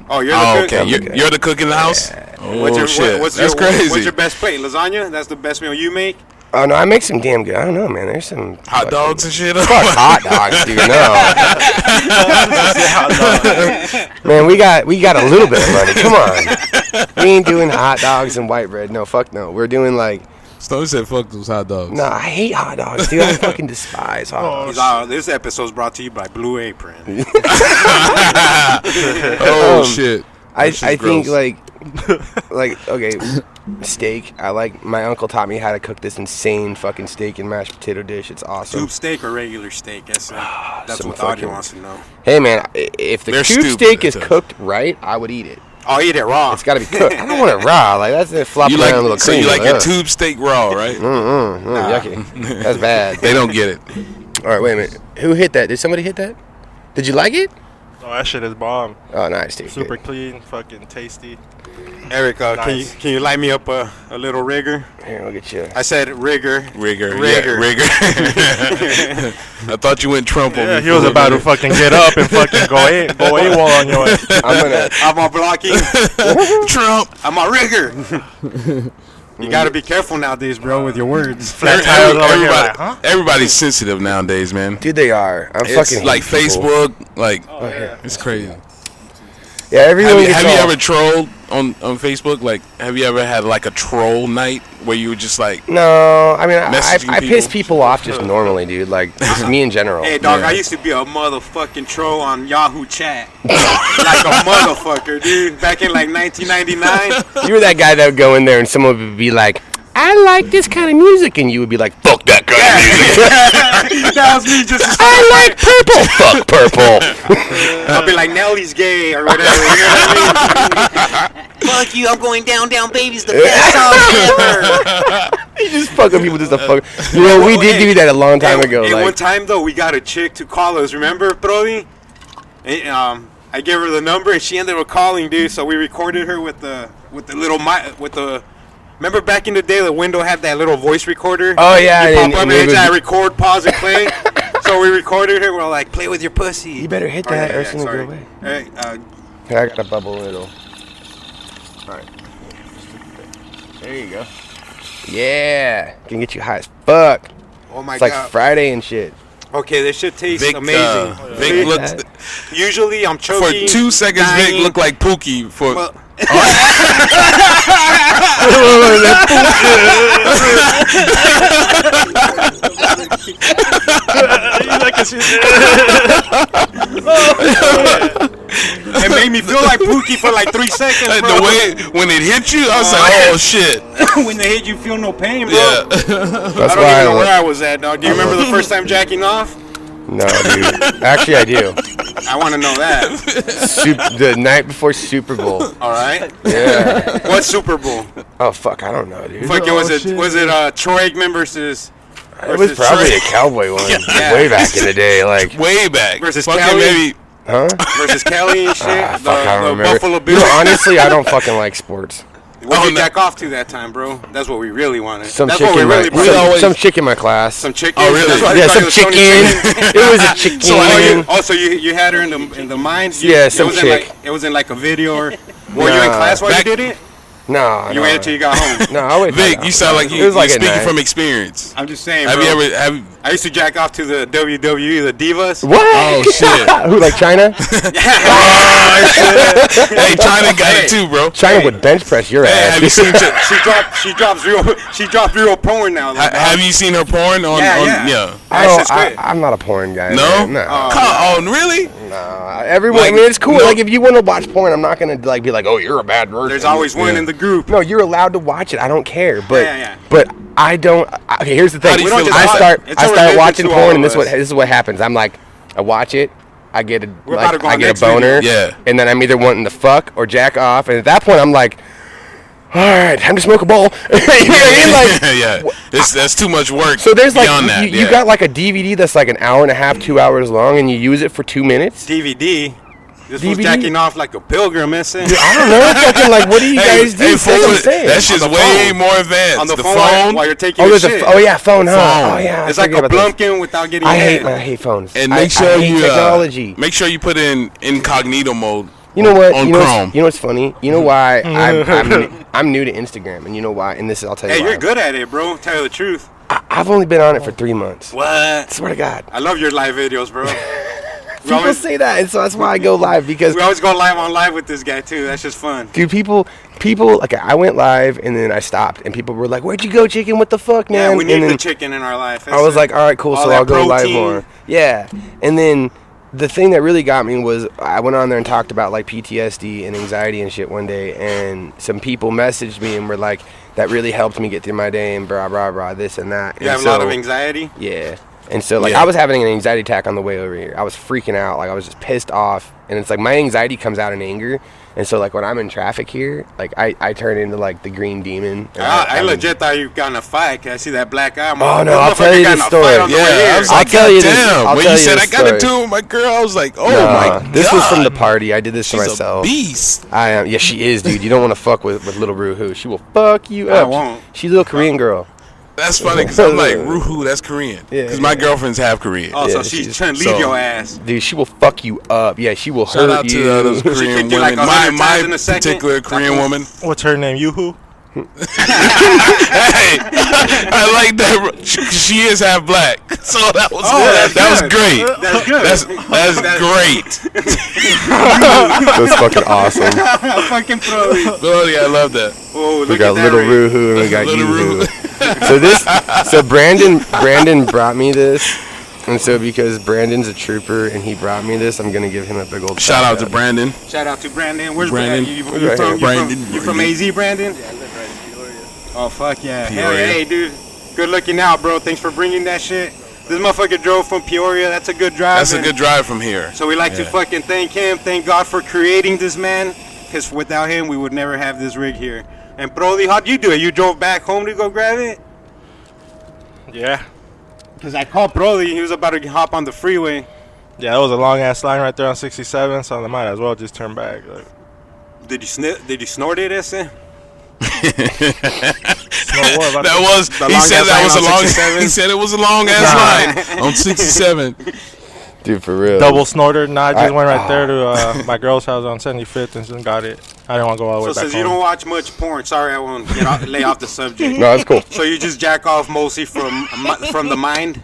Oh, you're Oh, the cook? okay. You're the cook in the house? Oh, What's shit. That's crazy. What's your best plate? Lasagna? That's the best meal you make? Oh no, I make some damn good. I don't know, man. There's some Hot dogs and shit? Fuck hot dogs, dude. No. Man, we got a little bit of money. Come on. We ain't doing hot dogs and white bread. No, fuck no. We're doing like. Stone said fuck those hot dogs. No, I hate hot dogs, dude. I fucking despise hot dogs. This episode's brought to you by Blue Apron. Oh, shit. I That shit's think gross. okay, steak. My uncle taught me how to cook this insane fucking steak and mashed potato dish. It's awesome. Tube steak or regular steak? That's Some what the audio fucking- wants to know. Hey man, if the They're tube stupid, steak is it does. cooked right, I would eat it. I'll eat it raw. It's got to be cooked. I don't want it raw. Like that's it flopping You around a little like, so cream. you like your Ugh. tube steak raw, right? Yucky. That's bad. They don't get it. All right, wait a minute. Who hit that? Did somebody hit that? Did you like it? Oh, that shit is bomb. Oh, nice, dude. Super Good. clean, fucking tasty. Eric, Nice. can you light me up a little rigger? Here, I'll get you. I said rigger. Rigger. Rigger. Yeah, rigger. I thought you went Trump on Yeah, me he for was a about to minute. fucking get up and fucking go AWOL on your ass. I'm a blocking. Trump. I'm a rigger. You gotta be careful nowadays, bro, with your words. Flat tires over here, like, huh? Everybody's sensitive nowadays, man. Dude, they are. I'm It's fucking like hate people. Facebook, like yeah. it's crazy. Yeah, everyone gets Have you all- ever trolled on Facebook? Like, have you ever had like a troll night where you were just like, No, I mean, Messaging I piss people? people off just normally, dude. Like, just me in general. Hey, dog, Yeah. I used to be a motherfucking troll on Yahoo Chat. Like a motherfucker, dude. Back in like 1999. You were that guy that would go in there and someone would be like, I like this kind of music, and you would be like, fuck that kind of music. That was me just. I like purple. Fuck purple. I'll be like, Nelly's gay or whatever. You know what I mean? Fuck you, I'm going down, baby's the best song ever. You just fucking people just to fuck. You know, we did do that a long time ago. Hey, Like, one time though, we got a chick to call us. Remember, Brody? I gave her the number and she ended up calling, dude. So we recorded her with the little mic with the. Remember back in the day, the window had that little voice recorder. Oh, yeah, You and- pop up and and it was- I record, pause, and play. So we recorded her. We're like, play with your pussy. You better hit Oh, that yeah, or yeah, it's gonna sorry. go away. Hey, Here, I got a bubble little. Alright. There you go. Yeah. Can get you high as fuck. oh my It's like god. Friday and shit. Okay, this shit tastes Vic? amazing. Vic looks Usually I'm for choking. 2 seconds. Vic dying. looked like Pookie for. Well, it made me feel like Pookie for like 3 seconds, bro. the way when it hit you, I was like, oh shit. When they hit you, feel no pain, bro. Yeah. That's I don't why even know where I was at, dog. Do you remember the first time jacking off? No, dude. Actually, I do. I want to know that. The night before Super Bowl. All right. Yeah. What Super Bowl? Oh fuck, I don't know, dude. Fucking was it Troy Aikman versus? It was probably a cowboy one, Yeah. way back in the day. Like, Way back. Versus Fucking Cali? maybe. huh? versus Kelly and shit. Fuck, I don't remember. Buffalo You Bill. know, honestly, I don't fucking like sports. What did you no. jack off to that time, bro? That's what we really wanted. Some That's chick what we in my, really we some, always- some chick in my class. Some chicken. Oh, really? That's why Yeah, they some call it chicken. Stoney It was a chicken. So you had her in the mines? Yeah, some it was chick. It was in like a video or. Were you in Nah. class while Back- you did it? No, You no. waited till you got home. No, I waited. Vic, you sound like It you're was like at speaking night. from experience. I'm just saying, Have bro. you ever? I used to jack off to the WWE, the Divas. What? Oh shit! Who, like China? Hey, China got it too, bro. China would bench press your Hey, ass. have you seen? She dropped real porn now. Like, Have you seen her porn on? Yeah. yeah. I'm not a porn guy. No? man. No. Oh, really? Everyone, Like, I mean, it's cool. no- Like, if you want to watch porn, I'm not gonna like be like, "Oh, you're a bad person." There's always one Yeah. in the group. No, you're allowed to watch it. I don't care. But Yeah. but I don't. Okay, here's the thing. How do you feel I about start it? It's I a start religion watching to all porn, of and this us. is what happens. I'm like, I watch it. I get We're about to go I on get next a boner. video. Yeah. And then I'm either wanting to fuck or jack off, and at that point, I'm like, all right, time to smoke a bowl. You know what I mean? Like, that's too much work. So there's like beyond that. You got like a DVD that's like an hour and a half, 2 hours long, and you use it for 2 minutes. DVD. This was DVD? jacking off like a pilgrim, man. Dude, I don't know. Fucking like, what do you guys do? Hey, Say what I'm saying. that shit's way more advanced. On the phone while you're taking Oh, a shit. oh yeah, phone, huh? Phone. Oh yeah, It's like a Blumpkin without getting I hit. hate phones. And I make sure hate you technology. make sure you put in incognito mode. You know what? On you know Chrome. you know what's funny? You know why I'm new to Instagram, and you know why? And this is, I'll tell you. Hey, why. you're good at it, bro. Tell you the truth. I've only been on it for 3 months. What? I swear to God. I love your live videos, bro. People say that, and so that's why I go live, because We always go live on live with this guy too. That's just fun. dude, people, like, I went live and then I stopped, and people were like, "Where'd you go, chicken? What the fuck, man?" Yeah, we need and then the chicken in our life. I was like, "All right, cool." all So that I'll go live protein. more. Yeah, and then the thing that really got me was I went on there and talked about like PTSD and anxiety and shit one day, and some people messaged me and were like, "That really helped me get through my day," and blah blah blah, this and that. You And have a lot of anxiety. Yeah. And so, like, Yeah. I was having an anxiety attack on the way over here. I was freaking out. Like, I was just pissed off. And it's like my anxiety comes out in anger. And so, like, when I'm in traffic here, like, I turn into, like, the green demon. And I legit thought you got in a fight. Cause I see that black eye. Oh, no, I'll tell you the story. Yeah, I was I'll like, tell you this- damn. I'll When tell you you said this I got story. into it with my girl, I was like, oh Nah, my god. this was from the party. I did this to She's myself. a beast. I am. Yeah, she is, dude. You don't want to fuck with little Ruhu. She will fuck you I up. won't. She's a little Korean girl. That's funny because I'm like, Ruhu, that's Korean. Yeah, Because my girlfriend's half Korean. Oh, Yeah, so she's she's- trying to leave so- your ass. Dude, she will fuck you up. Yeah, she will Shout hurt out you. to those Korean kicked you like women. 100 times in My a second? particular Korean woman. What's her name? Yoo-hoo? Hey, I like that. She is half black, so that was that was great. That's good. That's great. That's fucking awesome. Fucking Brody. Oh yeah, I love that. Oh, We look got at that little ring. Ruhu and we got Little Yoo-hoo. So Brandon brought me this, and so because Brandon's a trooper and he brought me this, I'm gonna give him a big old Shout out to Brandon. Shout out to Brandon. Where's Brandon. Brandon? Right You here. from, Brandon. you from AZ, Brandon? Yeah, I live right in Peoria. Oh, fuck yeah. Hell Peoria. yeah. Hey, dude. Good looking out, bro. Thanks for bringing that shit. This motherfucker drove from Peoria. That's a good drive. That's a good drive from here. So we like to fucking thank him. Thank God for creating this man. Because without him, we would never have this rig here. And Brody, how'd you do it? You drove back home to go grab it? Yeah. Because I called Brody. He was about to hop on the freeway. Yeah, that was a long ass line right there on 67, so I might as well just turn back. Like, Did you snort it, Ese? That was. The He long said ass that line was a on long. 67? He said it was a long ass line on 67. dude, for real. double snorter. Nah, I just I- went right there to my girl's house on 75th and just got it. I didn't want to go all the way So back since you home. don't watch much porn, sorry I won't lay off the subject. No, that's cool. So you just jack off mostly from the mind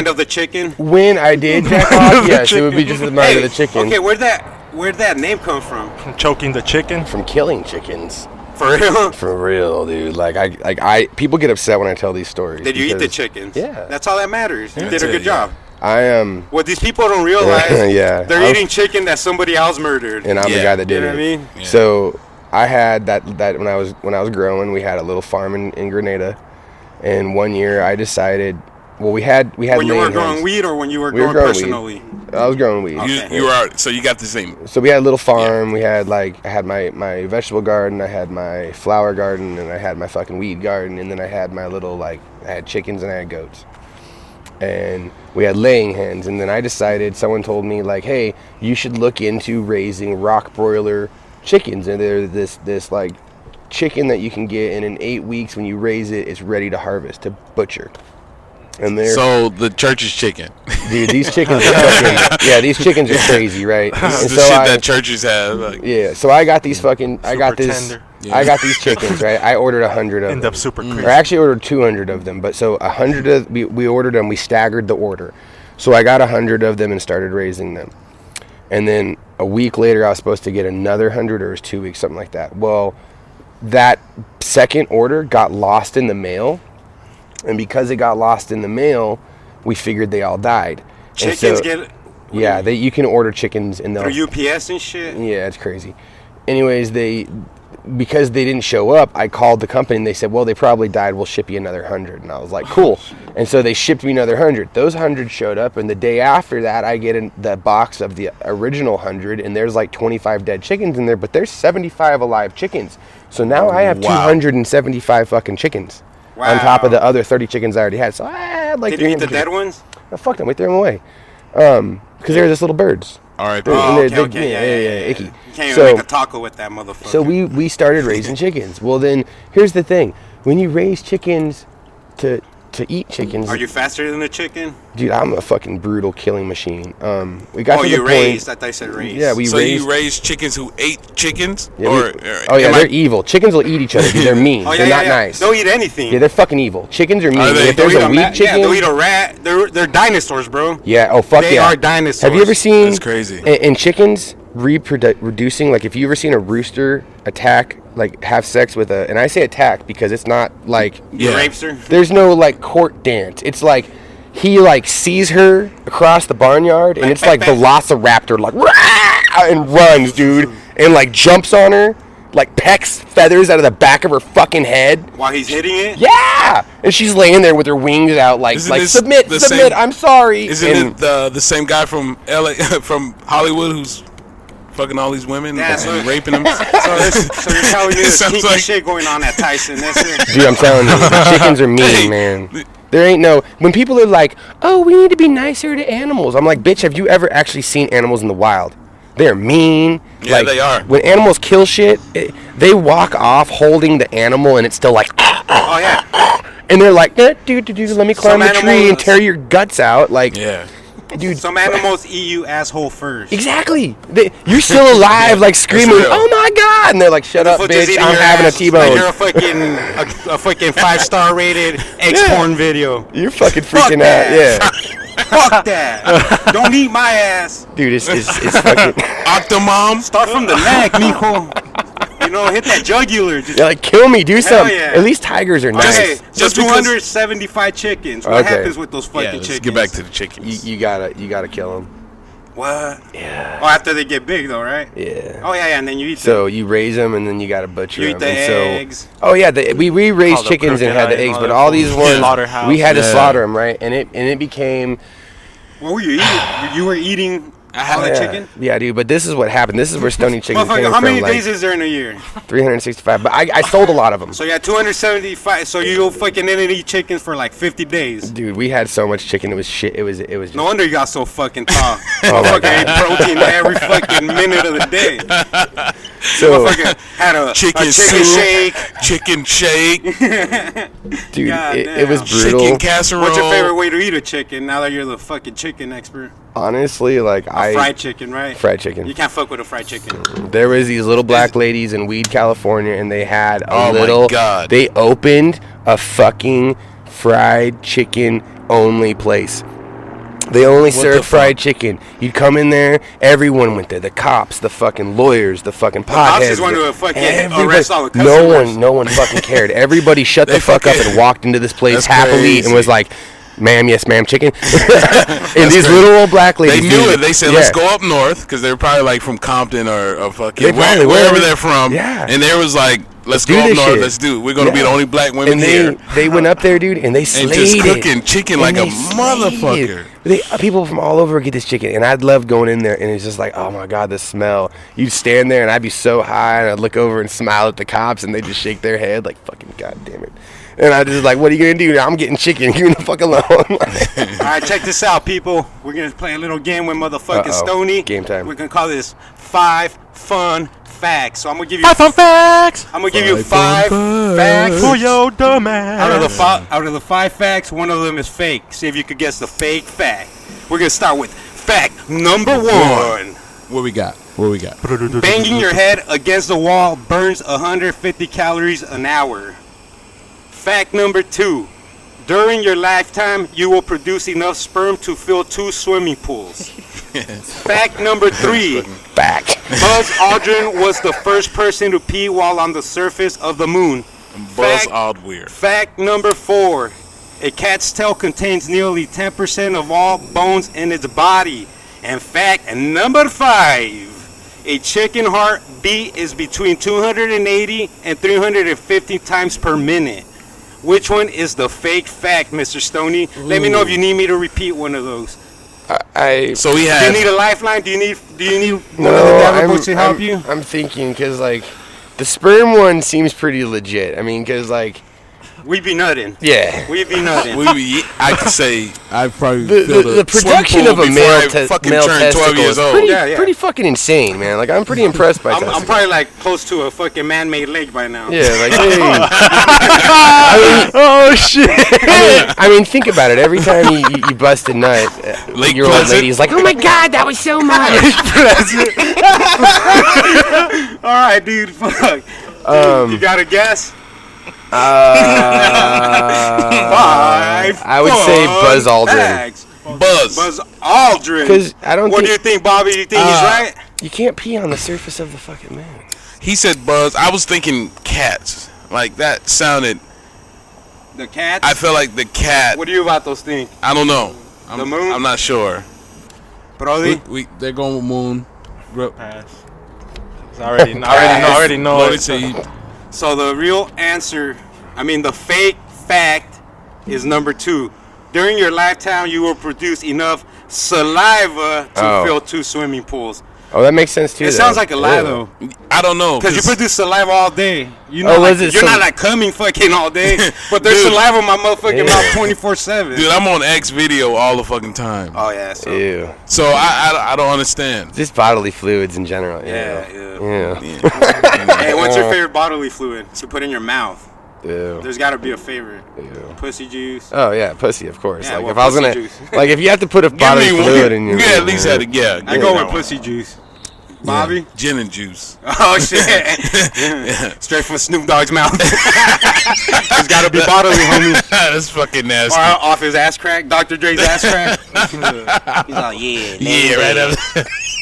of the chicken. When I did jack off, yes, it would be just the mind of the chicken. Okay, where'd that name come from? Choking the chicken. From killing chickens. For real? For real, dude. I people get upset when I tell these stories. Did you eat the because chickens? Yeah. That's all that matters. You did a That's good it, job. I am, What these people don't realize, Yeah. they're eating chicken that somebody else murdered. and I'm the Yeah. guy that You did know what I it. mean? Yeah. So I had that when I was growing, we had a little farm in Grenada, and one year I decided, well, we had When you were laying growing hens. weed or when you were We were growing growing weed. personally? I was growing weed. Okay. You were out, so you got the same. So we had a little farm. We had I had my vegetable garden, I had my flower garden, and I had my fucking weed garden, and then I had my little I had chickens and I had goats. And we had laying hens, and then I decided, someone told me hey, you should look into raising rock broiler chickens, and they're this chicken that you can get, and in 8 weeks when you raise it, it's ready to harvest, to butcher. And they're So the church's chicken. dude, these chickens are fucking these chickens are crazy, right? This And is the shit that churches have. Like, yeah, so I got these fucking, I got Super this, tender. Yeah. I got these chickens, right? I ordered 100 of End them. up super Or crazy. I actually ordered 200 of them, but so 100 of, we ordered them, we staggered the order. So I got 100 of them and started raising them. And then a week later, I was supposed to get another 100, or it was 2 weeks, something like that. Well, that second order got lost in the mail. And because it got lost in the mail, we figured they all died. And Chickens so- get Yeah, you can order chickens and they'll... through UPS and shit. Yeah, it's crazy. Anyways, because they didn't show up, I called the company and they said, well, they probably died. We'll ship you another 100. And I was like, cool. And so they shipped me another 100. Those 100 showed up, and the day after that, I get in the box of the original 100, and there's like 25 dead chickens in there, but there's 75 alive chickens. So now I have 275 fucking chickens on top of the other 30 chickens I already had. So I had like. Did you eat the dead ones? Oh, fuck them. We threw them away. Because they're just little birds. All right. Okay. Icky. You can't even make a taco with that motherfucker. So we started raising chickens. Well, then here's the thing: when you raise chickens to eat chickens, are you faster than a chicken? Dude, I'm a fucking brutal killing machine. We got to the point. Raised? I thought you said raised. Yeah, we so raised. you raised chickens who ate chickens? Yeah, they're evil. Chickens will eat each other. Dude, they're mean. They're not nice. They'll eat anything. Yeah, they're fucking evil. Chickens are mean. If there's a weak chicken, yeah, they'll eat a rat. They're dinosaurs, bro. Yeah. Oh fuck they are dinosaurs. Have you ever seen? That's crazy. In chickens reducing, like if you ever seen a rooster attack, like have sex with and I say attack because it's not like rapes her. There's no like court dance. It's like he like sees her across the barnyard and it's like Velociraptor like rah, and runs, dude, and like jumps on her, like pecks feathers out of the back of her fucking head while he's hitting it. Yeah, and she's laying there with her wings out, like submit. I'm sorry. Isn't it the same guy from LA from Hollywood who's fucking all these women and raping them? So you're telling me there's kinky shit going on at Tyson. That's it. Dude, I'm telling you, the chickens are mean, man. There ain't no... When people are like, oh, we need to be nicer to animals. I'm like, bitch, have you ever actually seen animals in the wild? They're mean. Yeah, they are. When animals kill shit, they walk off holding the animal and it's still like... Oh, yeah. And they're like, let me climb the tree and tear your guts out. Like... Yeah. Dude, some animals eat you asshole first. Exactly. You're still alive, like screaming, "Oh my god!" And they're like, "Shut up, bitch! I'm having a T-bone." Like you're a fucking 5-star rated porn video. You're fucking freaking out. Yeah. Fuck that! Don't eat my ass, dude. It's fucking Octomom. Start from the neck, mijo. You know, hit that jugular. Just like kill me, do something. Yeah. At least tigers are nice. Okay, just 275 chickens. What happens with those fucking chickens? Get back to the chickens. You gotta kill them. What? Yeah. Oh, after they get big, though, right? Yeah. Oh yeah, and then you eat them. So you raise them, and then you gotta butcher them. You eat the eggs. Oh yeah, we raised chickens and had the eggs, but all these ones we had to slaughter them, right? And it became. What were you eating? You were eating. All the chicken? Yeah, dude, but this is what happened. This is where Stoney Chicken came from. How many days is there in a year? 365, but I sold a lot of them. So you had 275, so you fucking didn't eat chickens for like 50 days. Dude, we had so much chicken, it was shit. It was just... No wonder you got so fucking tall. Motherfucker ate protein every fucking minute of the day. So, had a chicken shake. Chicken shake. Dude, it was brutal. Chicken casserole. What's your favorite way to eat a chicken now that you're the fucking chicken expert? Honestly, like fried chicken, right? Fried chicken. You can't fuck with a fried chicken. There was these little black ladies in Weed, California, and they had my God. They opened a fucking fried chicken only place. They only served fried chicken. You'd come in there, everyone went there. The cops, the fucking lawyers, the fucking potheads. The cops just wanted to fucking arrest all the customers. No one fucking cared. Everybody shut the fuck up and walked into this place happily and was like, ma'am, yes, ma'am, chicken. And these little old black ladies. They knew it. They said, let's go up north, because they were probably like from Compton or fucking wherever they're from. Yeah. And they was like, let's go up north. Shit. Let's do it. We're going to be the only black women here. They went up there, dude, and they slayed it. And just cooking chicken like a motherfucker. People from all over get this chicken, and I'd love going in there, and it's just like, oh my God, the smell. You'd stand there, and I'd be so high, and I'd look over and smile at the cops, and they'd just shake their head like, fucking God damn it. And I just like, what are you going to do? I'm getting chicken. Leave me the fuck alone. All right, check this out, people. We're going to play a little game with motherfucking Stoney. Game time. We're going to call this 5 Fun Facts. So I'm going to give you 5 fun facts. I'm going to give you 5 facts. For your dumb ass. Out of the 5 facts, one of them is fake. See if you could guess the fake fact. We're going to start with fact number 1. What we got? Banging your head against the wall burns 150 calories an hour. Fact number 2. During your lifetime, you will produce enough sperm to fill 2 swimming pools. Fact number 3. Fact. Buzz Aldrin was the first person to pee while on the surface of the moon. Buzz Aldrin. Fact number 4. A cat's tail contains nearly 10% of all bones in its body. And fact number 5. A chicken heartbeat is between 280 and 350 times per minute. Which one is the fake fact, Mr. Stoney? Let me know if you need me to repeat one of those. So we Do had. you need a lifeline? Do you need one of the Davenports to help you? I'm thinking because like the sperm one seems pretty legit. I mean, because like We be nutting. yeah. We be nutting. I could say I probably The production of a male male turned 12 years testicle is old. pretty fucking insane, man. Like I'm pretty impressed by I'm testicles. probably like close to a fucking man-made lake by now. Yeah, like hey. Oh shit! I mean, think about it. Every time you bust a nut, Lake your old Pleasant. lady's like, "Oh my god, that was so much." All right, dude. Fuck. You got a guess? 5. I would say Buzz Aldrin. Facts. Buzz. Buzz Aldrin. 'Cause I don't What think- do you think, Bobby? Do you think he's right? You can't pee on the surface of the fucking man. He said Buzz. I was thinking cats. Like that sounded. The cats? I feel like the cat. What do you about those things? I don't know. The moon? I'm not sure. Brody? They're going with moon. Pass. I already know. Brody It. said he- So the real answer, the fake fact is number 2. During your lifetime, you will produce enough saliva to fill 2 swimming pools. Oh, that makes sense too. It sounds like a lie, though. I don't know. Because you produce saliva all day. You know, was it you're some- not like coming fucking all day, but there's Dude. saliva in my motherfucking mouth 24/7. Dude, I'm on X video all the fucking time. Oh yeah, so Ew. So I don't understand. Just bodily fluids in general. yeah. Yeah. Hey, what's your favorite bodily fluid to put in your mouth? Ew. There's got to be a favorite. Ew. Pussy juice. Oh yeah, pussy, of course. Yeah, Like well, if I was pussy gonna, juice. like if you have to put a bodily fluid in your, at least had a yeah. I go with pussy juice. Bobby? Gin and juice. Oh shit! Straight from Snoop Dogg's mouth. It's got to be bodily, homie. That's fucking nasty. Or off his ass crack, Dr. Dre's ass crack. He's all Yeah, right up.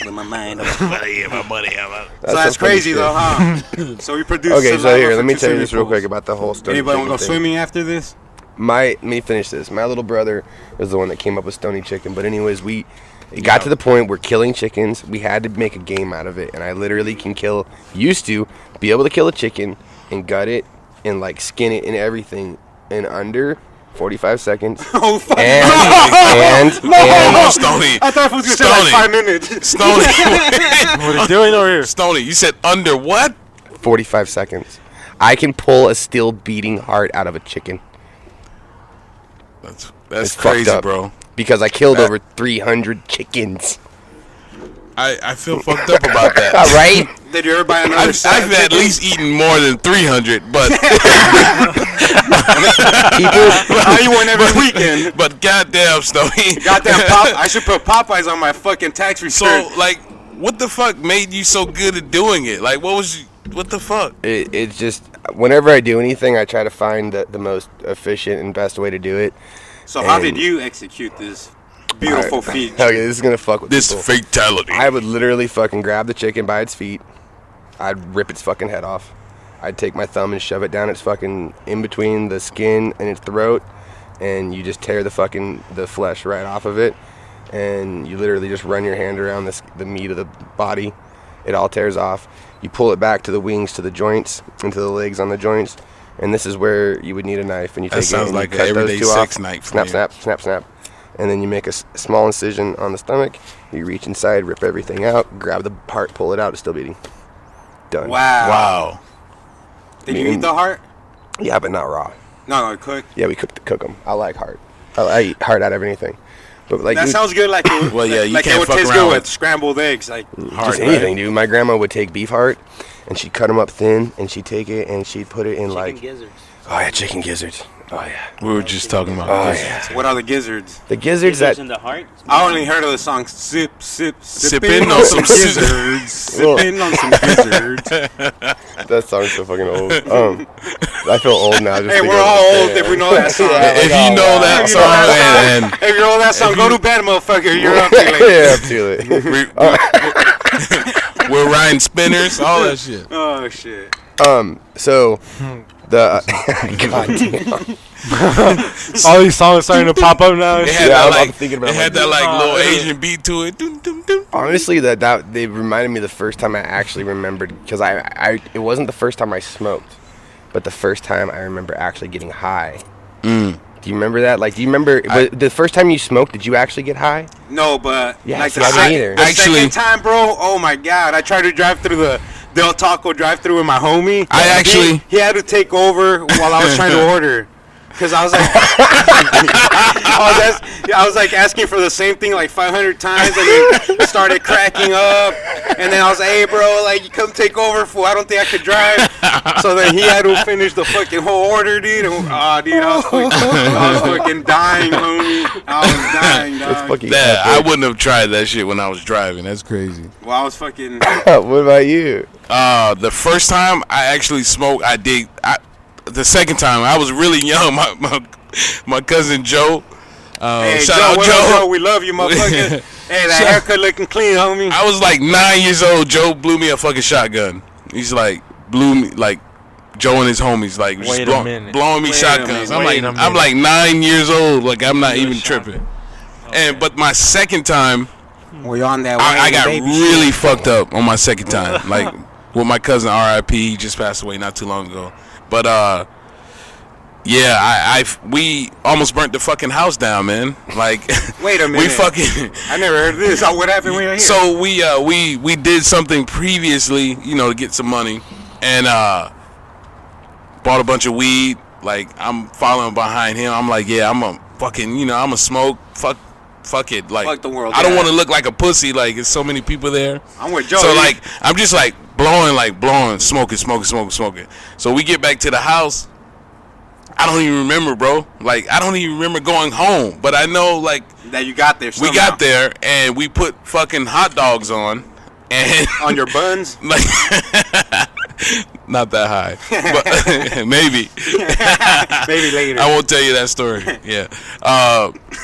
with my mind. Yeah, my money. So that's some funny crazy shit. though, huh? So we produce. Okay, so saliva here, for let me 2 tell you swimming this real pools. quick about the whole story. Anybody want to go swimming after this? Let me finish this. My little brother is the one that came up with Stoney Chicken. But anyways, it got to the point where killing chickens, we had to make a game out of it. And I literally used to be able to kill a chicken and gut it and like skin it and everything in under 45 seconds. Oh fuck! And Stoney. I thought it was gonna say like 5 minutes. Stoney. What are you doing over here? Stoney, you said under what? 45 seconds. I can pull a still beating heart out of a chicken. That's It's crazy, fucked up. bro. Because I killed over 300 chickens. I feel fucked up about that. All right? Did you ever buy another I've set of at chickens? least eaten more than 300, but How you went every weekend? but goddamn, Stoney. Goddamn I should put Popeyes on my fucking tax return. So like, what the fuck made you so good at doing it? Like, what the fuck? It's just, whenever I do anything, I try to find the most efficient and best way to do it. So how did you execute this beautiful feat? Okay, this is going to fuck with This people. fatality. I would literally fucking grab the chicken by its feet. I'd rip its fucking head off. I'd take my thumb and shove it down its fucking, in between the skin and its throat. And you just tear the flesh right off of it. And you literally just run your hand around the meat of the body. It all tears off. You pull it back to the wings, to the joints, and to the legs on the joints. And this is where you would need a knife. And you That take sounds it and like you an cut those everyday 2 sex off. knife Snap, for snap, snap, snap. And then you make a small incision on the stomach. You reach inside, rip everything out, grab the heart, pull it out. It's still beating. Done. Wow. Did you eat the heart? Yeah, but not raw. No, cooked. Yeah, we cook them. I like heart. I eat heart out of anything. But like That sounds good. Like it, Well, yeah, you like can't it would fuck taste around good with with scrambled eggs. Like Heart, just anything, dude. My grandma would take beef heart, and she'd cut them up thin, and she'd take it and she'd put it in like gizzards. oh yeah, chicken gizzards. Oh yeah. We were just talking about Oh this. yeah. what are the gizzards? The gizzards that in the heart. I only heard of the song "Sip, Sip, Sippin' on some gizzards, sipping on some gizzards." that song's so fucking old. I feel old now. Just Hey, thinking we're about all it. old if we know that song. Yeah, If you know that If you know song, that man, If you know that song, go to bed, motherfucker. You're up too late. Yeah, up to it. we're riding spinners, all that shit. Oh shit. So the God damn. All these songs starting to pop up now. It had Yeah, that, I'm like, thinking about it had like- that like little Asian beat to it. Dun, dun, dun. Honestly, that they reminded me the first time I actually remembered, because I it wasn't the first time I smoked, but the first time I remember actually getting high. Do you remember that? Like, do you remember the first time you smoked? Did you actually get high? No, but Yeah, like see, the, I didn't either. the Actually- second time, bro. Oh my god! I tried to drive through the Del Taco drive-through with my homie. He had to take over while I was trying to order. Because I was like, I was like asking for the same thing like 500 times, and then started cracking up. And then I was like, hey, bro, like, you come take over, fool. I don't think I could drive. So then he had to finish the fucking whole order, dude. And, dude, I was fucking dying, homie. I was dying, dog. It's fucking That, I epic. wouldn't have tried that shit when I was driving. That's crazy. Well, I was fucking. What about you? The first time I actually smoked, the second time I was really young. My cousin Joe. Hey, Shout Joe, out what Joe. up, Joe? We love you, motherfucker. Hey, that haircut looking clean, homie. I was like 9 years old. Joe blew me a fucking shotgun. He's like blew me like Joe and his homies like just Wait a minute. blowing me Wait a shotguns. minute. Wait a I'm minute. like 9 years old. Like I'm not even tripping. And but my second time, We on that way. I got baby really shit. fucked up on my second time. Like with my cousin R.I.P. He just passed away not too long ago. But yeah, we almost burnt the fucking house down, man. Like Wait a we minute. fucking. I never heard of this. What happened when you were here? So we did something previously, to get some money, and bought a bunch of weed. Like I'm following behind him. I'm like, yeah, I'm a fucking, I'm a smoke. Fuck it. Like Fuck the world, I don't yeah. want to look like a pussy. Like there's so many people there. I'm with Joe. So dude. like I'm just like blowing, smoking. So we get back to the house. I don't even remember, bro. Like I don't even remember going home. But I know like that you got there. we Somehow. got there and we put fucking hot dogs on. And on your buns. like not that high, but maybe. Maybe later. I won't tell you that story. Yeah.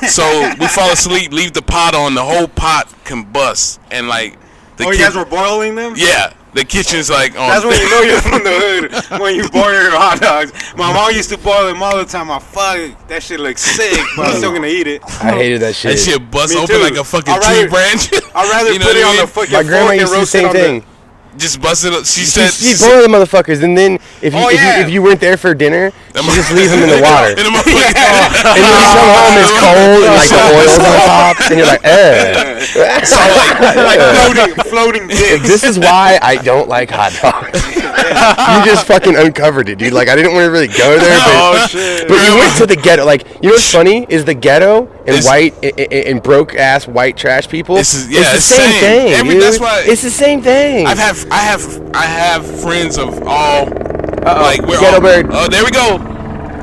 So we fall asleep, leave the pot on, the whole pot combusts, and like the you guys were boiling them? yeah, the kitchen's like on. That's when you know you're from the hood, when you boil your hot dogs. My mom used to boil them all the time. That shit looks sick, but I'm still gonna eat it. I hated that shit. that shit bust Me open too. like a fucking I'd tree rather- branch. I'd rather You know put it what I on the mean? fucking My grandma fork and used to do the roast it same on thing. Just bust it up. She said. She'd boil the motherfuckers, and then if you, Oh, yeah. if you weren't there for dinner, Them- you just leave them in the water. And the motherfucker- And then you come home, it's cold, and like the oil's on top, and you're like, like floating Like, dicks. this is why I don't like hot dogs. You just fucking uncovered it, dude. Like, I didn't want to really go there, but, but you went to the ghetto. Like, you know what's funny is the ghetto and and broke ass white trash people. This is- it's yeah, the it's same same. thing, dude. That's why- it's the same thing. I have friends of all. Like we're Ghetto all, bird. Oh, there we go.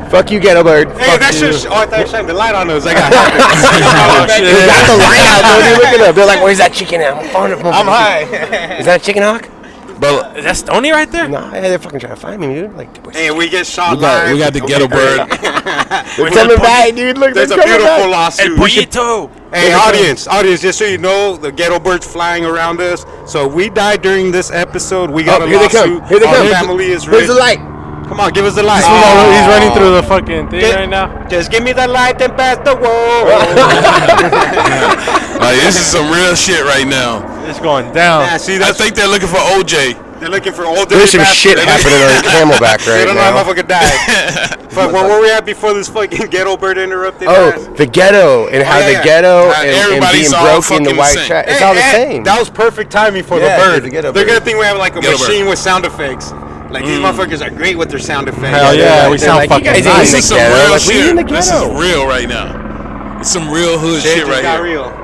Fuck you, ghetto bird. Hey, Fuck that you. shit. I thought you shined the light on us. I got They got the light out, though, dude. Look at them. They're like, where's that chicken at? I'm high. Is that a chicken hawk? But Is that Stoney right there? Nah, they're fucking trying to find me, dude. Like, Hey, we get shot we got live. the ghetto bird. they're coming back, dude. Look, There's a they're coming beautiful back. lawsuit. Pollito. Hey, audience, just so you know, the ghetto birds flying around us. So we died during this episode. We got a Here they lawsuit. come. Here they Our come. family is Where's rich. the light? Come on, give us the light. He's running through the fucking thing Get- right now. Just give me the light and pass the wall. Like this is some real shit right now. It's going down. Yeah, see, I that's, think they're looking for OJ. they're looking for old. There's some dirty shit bastards. happening on Camelback They right don't know how now. motherfucker died. Fuck, where were we at before this fucking ghetto bird interrupted Oh, us? the ghetto and how yeah, the yeah. ghetto How and everybody's being all broke in fucking the the white same. trash. It's Hey, all the hey, same. That was perfect timing for Yeah, the bird. the ghetto They're bird. gonna think we have like a Ghetto machine bird. with sound effects. Like these motherfuckers are great with their sound effects. Hell yeah, we they're sound like, fucking you guys nice. ain't This in is the some ghetto. real Like, we in the shit. This is ghetto. real right now. It's some real hood Shit shit just right got here. real.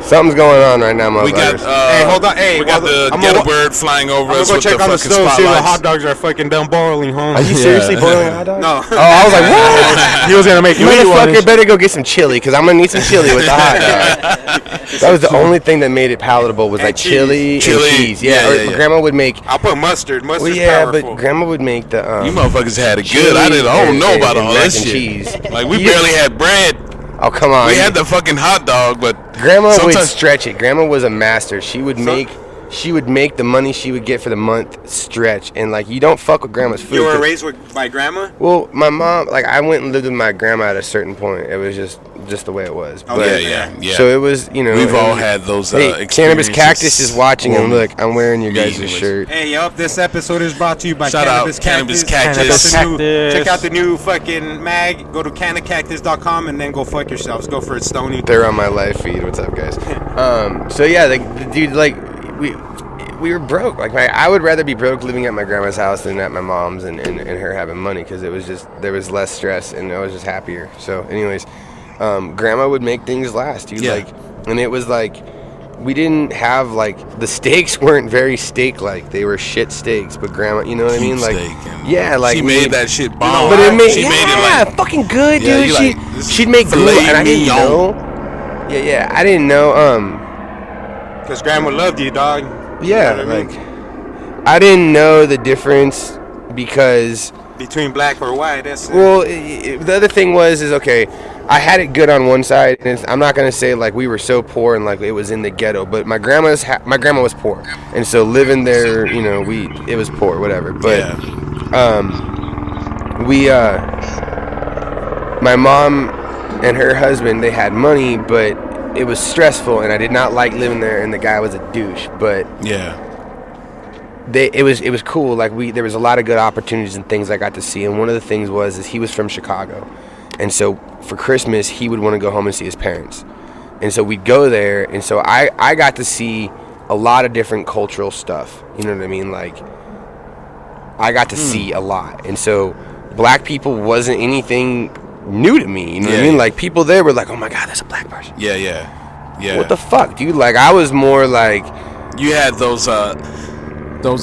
Something's going on right now, We got motherfuckers. Hey, hold on. Hey, we got the I'm ghetto gonna, bird flying over I'm gonna us go with the check on the fucking stove, see if the hot spotlights. dogs are fucking done boiling, home. Are you seriously boiling a hot dog? No. Oh, I was like, what? He was gonna make you eat one. Motherfucker better go get some chili, because I'm going to need some chili with the hot dog. That was the only thing that made it palatable was And like cheese. chili and Chili. cheese. Yeah, or yeah, yeah. Grandma would make, I'll put mustard. well, Mustard's yeah, powerful. but Grandma would make the You motherfuckers had it chili good. I don't know and- about and all mac that and shit. cheese. Like we You- barely had bread. Oh, come on. We had the fucking hot dog, but Grandma would sometimes stretch it. Grandma was a master. She would make she would make the money she would get for the month stretch, and like you don't fuck with grandma's food. You were raised by grandma? Well, my mom, like I went and lived with my grandma at a certain point. It was just the way it was. Oh, But, yeah. So it was, you know. We've all had those Hey, Cannabis Cactus is watching, and look, I'm wearing your guys' shirt. Hey, yup, this episode is brought to you by Shout Cannabis out Cannabis Cactus. Cactus. Check out the new fucking mag. Go to cannacactus.com and then go fuck yourselves. Go for it, Stoney. They're on my live feed. What's up, guys? So yeah, the dude, like we were broke. Like I would rather be broke living at my grandma's house than at my mom's and her having money, because it was just, there was less stress and I was just happier. So anyways, grandma would make things last, dude. Yeah. Like, and it was like, we didn't have, like, the steaks weren't very steak-like. They were shit steaks, but grandma, you know what I mean? Like, yeah, like she made that shit bomb. You know, but it made, she made it like fucking good, Yeah, dude. you like, She'd make filet glue, and I didn't mignon. know. Yeah, I didn't know. Because grandma loved you, dog. Yeah, You know what I like, I didn't know the difference because. Between black or white, that's it. Well, the other thing is okay, I had it good on one side, and I'm not gonna say like we were so poor and like it was in the ghetto, but my grandma was poor, and so living there, you know, it was poor, whatever. But my mom and her husband, they had money, but it was stressful, and I did not like living there, and the guy was a douche. But it was cool. Like there was a lot of good opportunities and things I got to see, and one of the things is he was from Chicago, and so for Christmas he would want to go home and see his parents, and so we'd go there, and so I got to see a lot of different cultural stuff. You know what I mean? Like I got to see a lot, and so black people wasn't anything new to me. You know what I mean? Like people there were like, oh my god, that's a black person. Yeah. What the fuck, dude? Like I was more like, you had those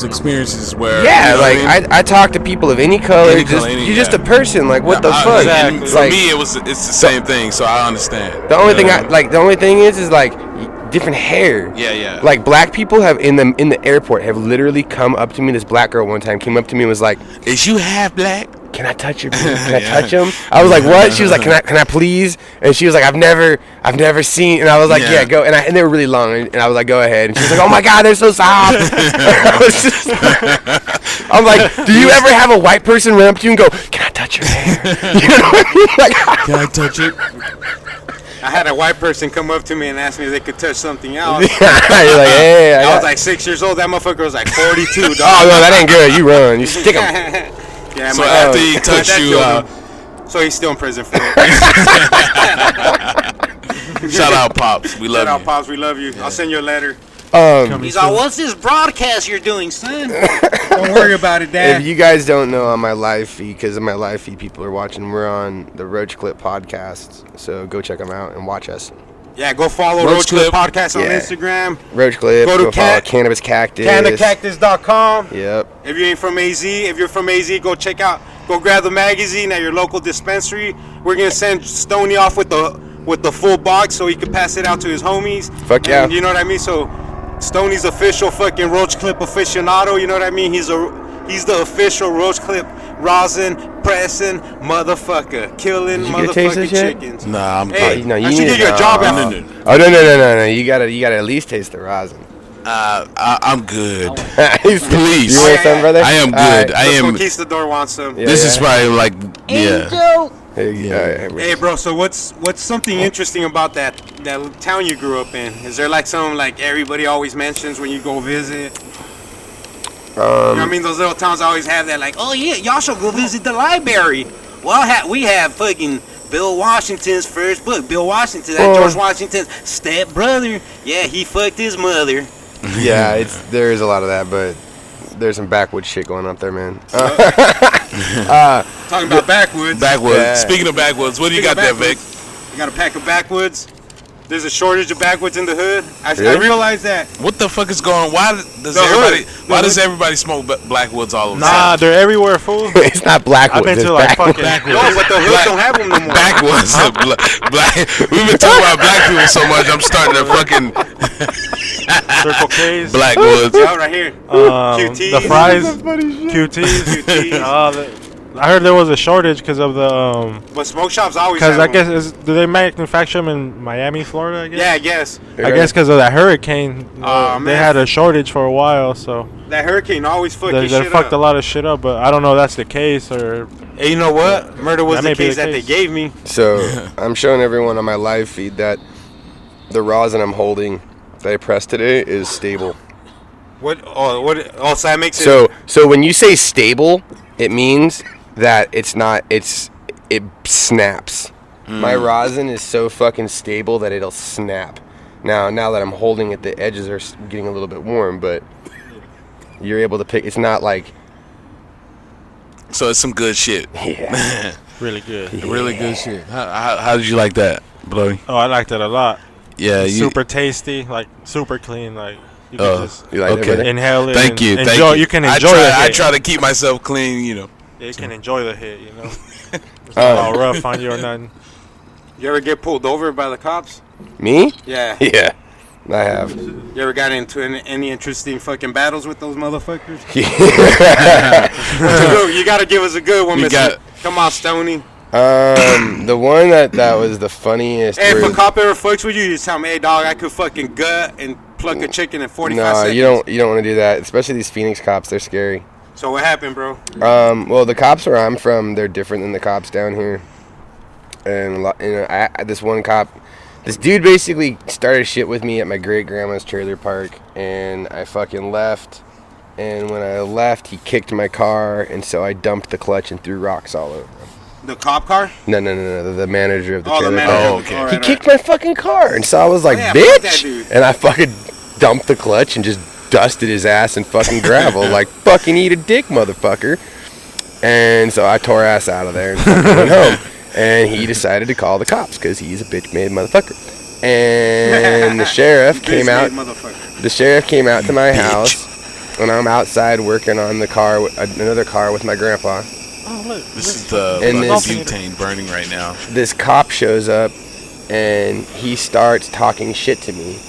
experiences where I talk to people of any color. You're just a person. Like what the fuck? Exactly. For like, me, it's the same thing. So I understand. The only thing the only thing is like different hair. Yeah. Like black people have in the airport have literally come up to me. This black girl one time came up to me and was like, "Is you half black? Can I touch your? Can I touch him?" I was like, "What?" She was like, "Can I please?" And she was like, "I've never seen." And I was like, "Yeah, go." And they were really long. And I was like, "Go ahead." And she was like, "Oh my god, they're so soft." I'm like, "Do you ever have a white person run up to you and go, 'Can I touch your hair?'" You know what I mean? Like, can I touch it? I had a white person come up to me and ask me if they could touch something else. You're like, "Hey." I was like 6 years old. That motherfucker was like 42, dog. Oh no, that ain't good. You run. You stick him. Yeah, so after he touched you, so he's still in prison for it. Shout out, Pops. We love you. Shout out, Pops. We love you. I'll send you a letter. He's like, what's this broadcast you're doing, son? Don't worry about it, Dad. If you guys don't know, on my live feed, because of my live feed people are watching, we're on the Roach Clip podcast. So go check them out and watch us. Yeah, go follow Roach Clip Podcast on Instagram. Roach Clip. Go follow Cannabis Cactus. Cannacactus.com. Yep. If you ain't from AZ, if you're from AZ, go grab the magazine at your local dispensary. We're gonna send Stoney off with the full box so he can pass it out to his homies. Fuck yeah. And you know what I mean? So Stoney's official fucking Roach Clip aficionado. You know what I mean? He's the official Roach Clip rosin pressing motherfucker, killing motherfucking chickens. Nah, I'm hey, no, I should give you a job after. Oh no! You gotta at least taste the rosin. I'm good. Please. You want some, brother? I am good. I am. Conquistador wants some. This is probably like Hey, bro. So what's something interesting about that town you grew up in? Is there like something like everybody always mentions when you go visit? You know what I mean? Those little towns always have that, like, oh yeah, y'all should go visit the library. Well, we have fucking Bill Washington's first book. Bill Washington, George Washington's step brother. Yeah, he fucked his mother. Yeah, there is a lot of that, but there's some backwoods shit going up there, man. Talking about backwoods. Yeah. Speaking of backwoods, what do you got there, Vic? You got a pack of backwoods. There's a shortage of backwoods in the hood. I realize that. What the fuck is going on? Why does everybody smoke Blackwoods all of a sudden? Nah, they're everywhere, fool. It's not Blackwoods. I've been to like fucking No, but the hood don't have them no more. Backwoods. We've been talking about black people so much. I'm starting to fucking Circle K's. Blackwoods. Yeah, right here. QTs. The fries. QTs. QTs. I heard there was a shortage because of the But smoke shops always. because have I guess do they manufacture them in Miami, Florida? I guess. Yeah, I guess. I guess because of that hurricane, Oh, they man. had a shortage for a while, so That hurricane always fucking they shit fucked up. a lot of shit up. But I don't know if that's the case or. Hey, you know what? Murder was That the may be case the that they case. gave me. So I'm showing everyone on my live feed that the rosin I'm holding that I pressed today is stable. What? Oh, so that makes it. So when you say stable, it means that it snaps. My rosin is so fucking stable that it'll snap. Now that I'm holding it, the edges are getting a little bit warm, but you're able to pick. It's not like So it's some good shit. yeah. Really good. Really good shit. How did you like that, Bloody? Oh, I liked it a lot. Yeah, you. Super tasty, like super clean. Like you can just You like Okay. everything? inhale it. Thank and you. Enjoy. Thank you. You can I enjoy try, the hit. I try to keep myself clean. You know. Yeah, you can enjoy the hit. You know, it's not all rough on you or nothing. You ever get pulled over by the cops? Me? Yeah. Yeah, I have. You ever got into any interesting fucking battles with those motherfuckers? You gotta give us a good one, You Mr. got- Come on, Stoney. The one that was the funniest. Hey, if a was- cop ever fucks with you, you just tell me, hey, dog, I could fucking gut and pluck a chicken in 45 no, seconds. you don't want to do that. Especially these Phoenix cops. They're scary. So what happened, bro? Well, the cops where I'm from, they're different than the cops down here. And this one cop, this dude basically started shit with me at my great grandma's trailer park, and I fucking left. And when I left, he kicked my car, and so I dumped the clutch and threw rocks all over him. The cop car? No, the manager of the Oh, the trailer manager. park. Oh, okay. All right, He all kicked right. my fucking car, and so I was like, yeah, fuck that bitch! dude. And I fucking dumped the clutch and just dusted his ass in fucking gravel, like, fucking eat a dick, motherfucker. And so I tore ass out of there and fucking went home. And he decided to call the cops because he's a bitch-made motherfucker. And the sheriff came out. Motherfucker. The sheriff came out to my house, and I'm outside working on the car, another car with my grandpa. Oh look, This is the And fucking this- butane burning right now. This cop shows up, and he starts talking shit to me,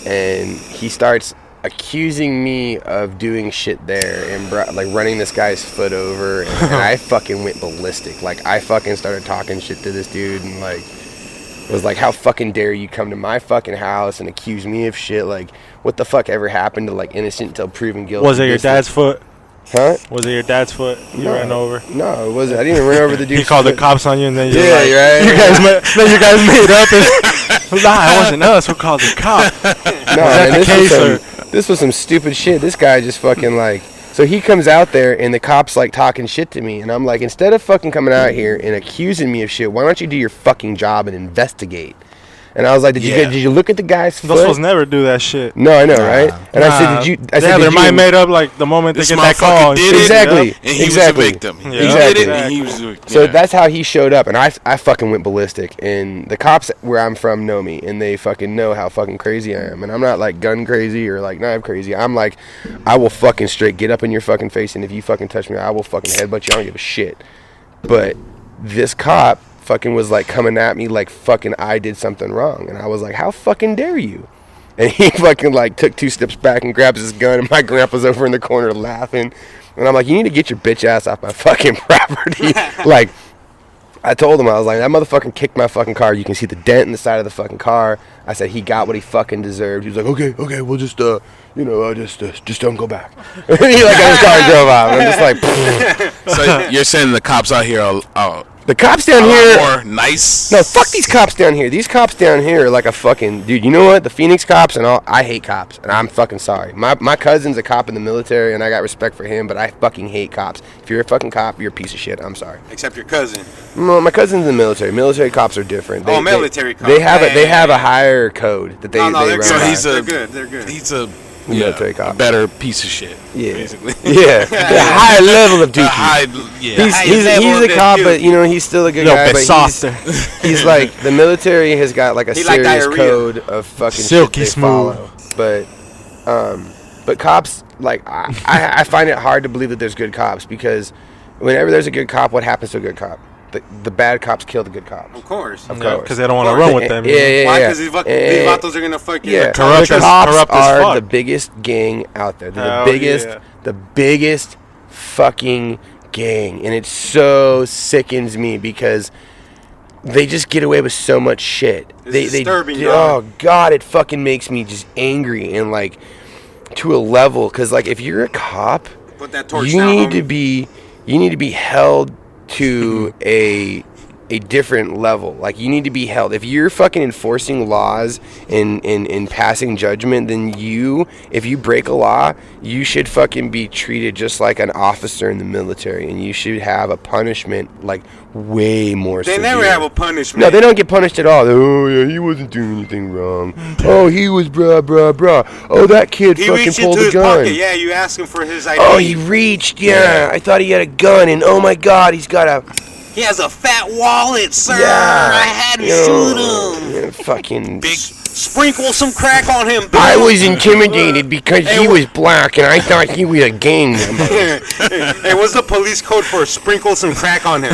and he starts accusing me of doing shit there and like running this guy's foot over, and I fucking went ballistic. Like I fucking started talking shit to this dude, and like was like, how fucking dare you come to my fucking house and accuse me of shit? Like, what the fuck ever happened to like innocent until proven guilty? was it your dad's foot? Huh? Was it your dad's foot you ran over? No, it wasn't. I didn't even run over the dude. He called the cops on you, and then Yeah, you're like, you're right. you guys made up. And, nah, it wasn't us who called the cop. No, that man, the case, this was some stupid shit. This guy just fucking like. So he comes out there and the cops like talking shit to me, and I'm like, instead of fucking coming out here and accusing me of shit, why don't you do your fucking job and investigate? And I was like, did you look at the guy's foot? Those fools never do that shit. No, I know, right? And I said, did you? I said, yeah, did their you? mind made up like the moment This they get that motherfucker call. did it. Exactly. And he Exactly. was a victim. Yeah. He Exactly. did it, and he was. So yeah. that's how he showed up, and I fucking went ballistic. And the cops where I'm from know me, and they fucking know how fucking crazy I am. And I'm not like gun crazy or like knife crazy. I'm like, I will fucking straight get up in your fucking face, and if you fucking touch me, I will fucking headbutt you. I don't give a shit. But this cop fucking was like coming at me like fucking I did something wrong, and I was like, how fucking dare you? And he fucking like took 2 steps back and grabs his gun, and my grandpa's over in the corner laughing. And I'm like, you need to get your bitch ass off my fucking property. Like, I told him, I was like, that motherfucker kicked my fucking car. You can see the dent in the side of the fucking car. I said, he got what he fucking deserved. He was like, okay, we'll just, just don't go back. And he like got his car and drove off. And I'm just like, pfft. So you're saying the cops out here are The cops down a here. lot more nice? No, fuck these cops down here. These cops down here are like a fucking dude. You know what? The Phoenix cops and all. I hate cops, and I'm fucking sorry. My cousin's a cop in the military, and I got respect for him, but I fucking hate cops. If you're a fucking cop, you're a piece of shit. I'm sorry. Except your cousin. No, my cousin's in the military. Military cops are different. Military cops. They have Yeah. a have a higher code that they No, they they're run good. So by. he's a- They're good. They're good. He's a Military a cop. better piece of shit. Yeah. basically. Yeah, a higher level of A duty. high, yeah. He's level a of cop, duty. but you know he's still a good Little guy. bit But softer. he's like the military has got like a He like serious diarrhea. code of fucking Silky shit they smooth. follow. But cops like I find it hard to believe that there's good cops because whenever there's a good cop, what happens to a good cop? The bad cops kill the good cops. Of course. Of course. Because they don't want to run with them. Yeah, you know? yeah, Why? yeah. Because these vatos are gonna fucking. Yeah, Corrupt the as- cops corrupt as are fuck. the biggest gang out there. They're Hell the biggest, yeah. the biggest fucking gang, and it so sickens me because they just get away with so much shit. It's disturbing, oh God, it fucking makes me just angry and like to a level. Because like if you're a cop, Put that torch you down, need homie. you need to be held to a different level. Like you need to be held. If you're fucking enforcing laws and passing judgment, then if you break a law, you should fucking be treated just like an officer in the military, and you should have a punishment like way more They severe. never have a punishment. No, they don't get punished at all. Oh yeah, he wasn't doing anything wrong. Oh, he was brah. Oh, that kid He fucking reached pulled into a his gun. pocket. Yeah, you ask him for his ID. Oh, he reached. Yeah, I thought he had a gun, and oh my God, he's got a. He has a fat wallet, sir. Yeah, I had to you know, shoot him. yeah, fucking. Sprinkle some crack on him. I was intimidated because he was black, and I thought he was a gang member. Hey, what's the police code for sprinkle some crack on him?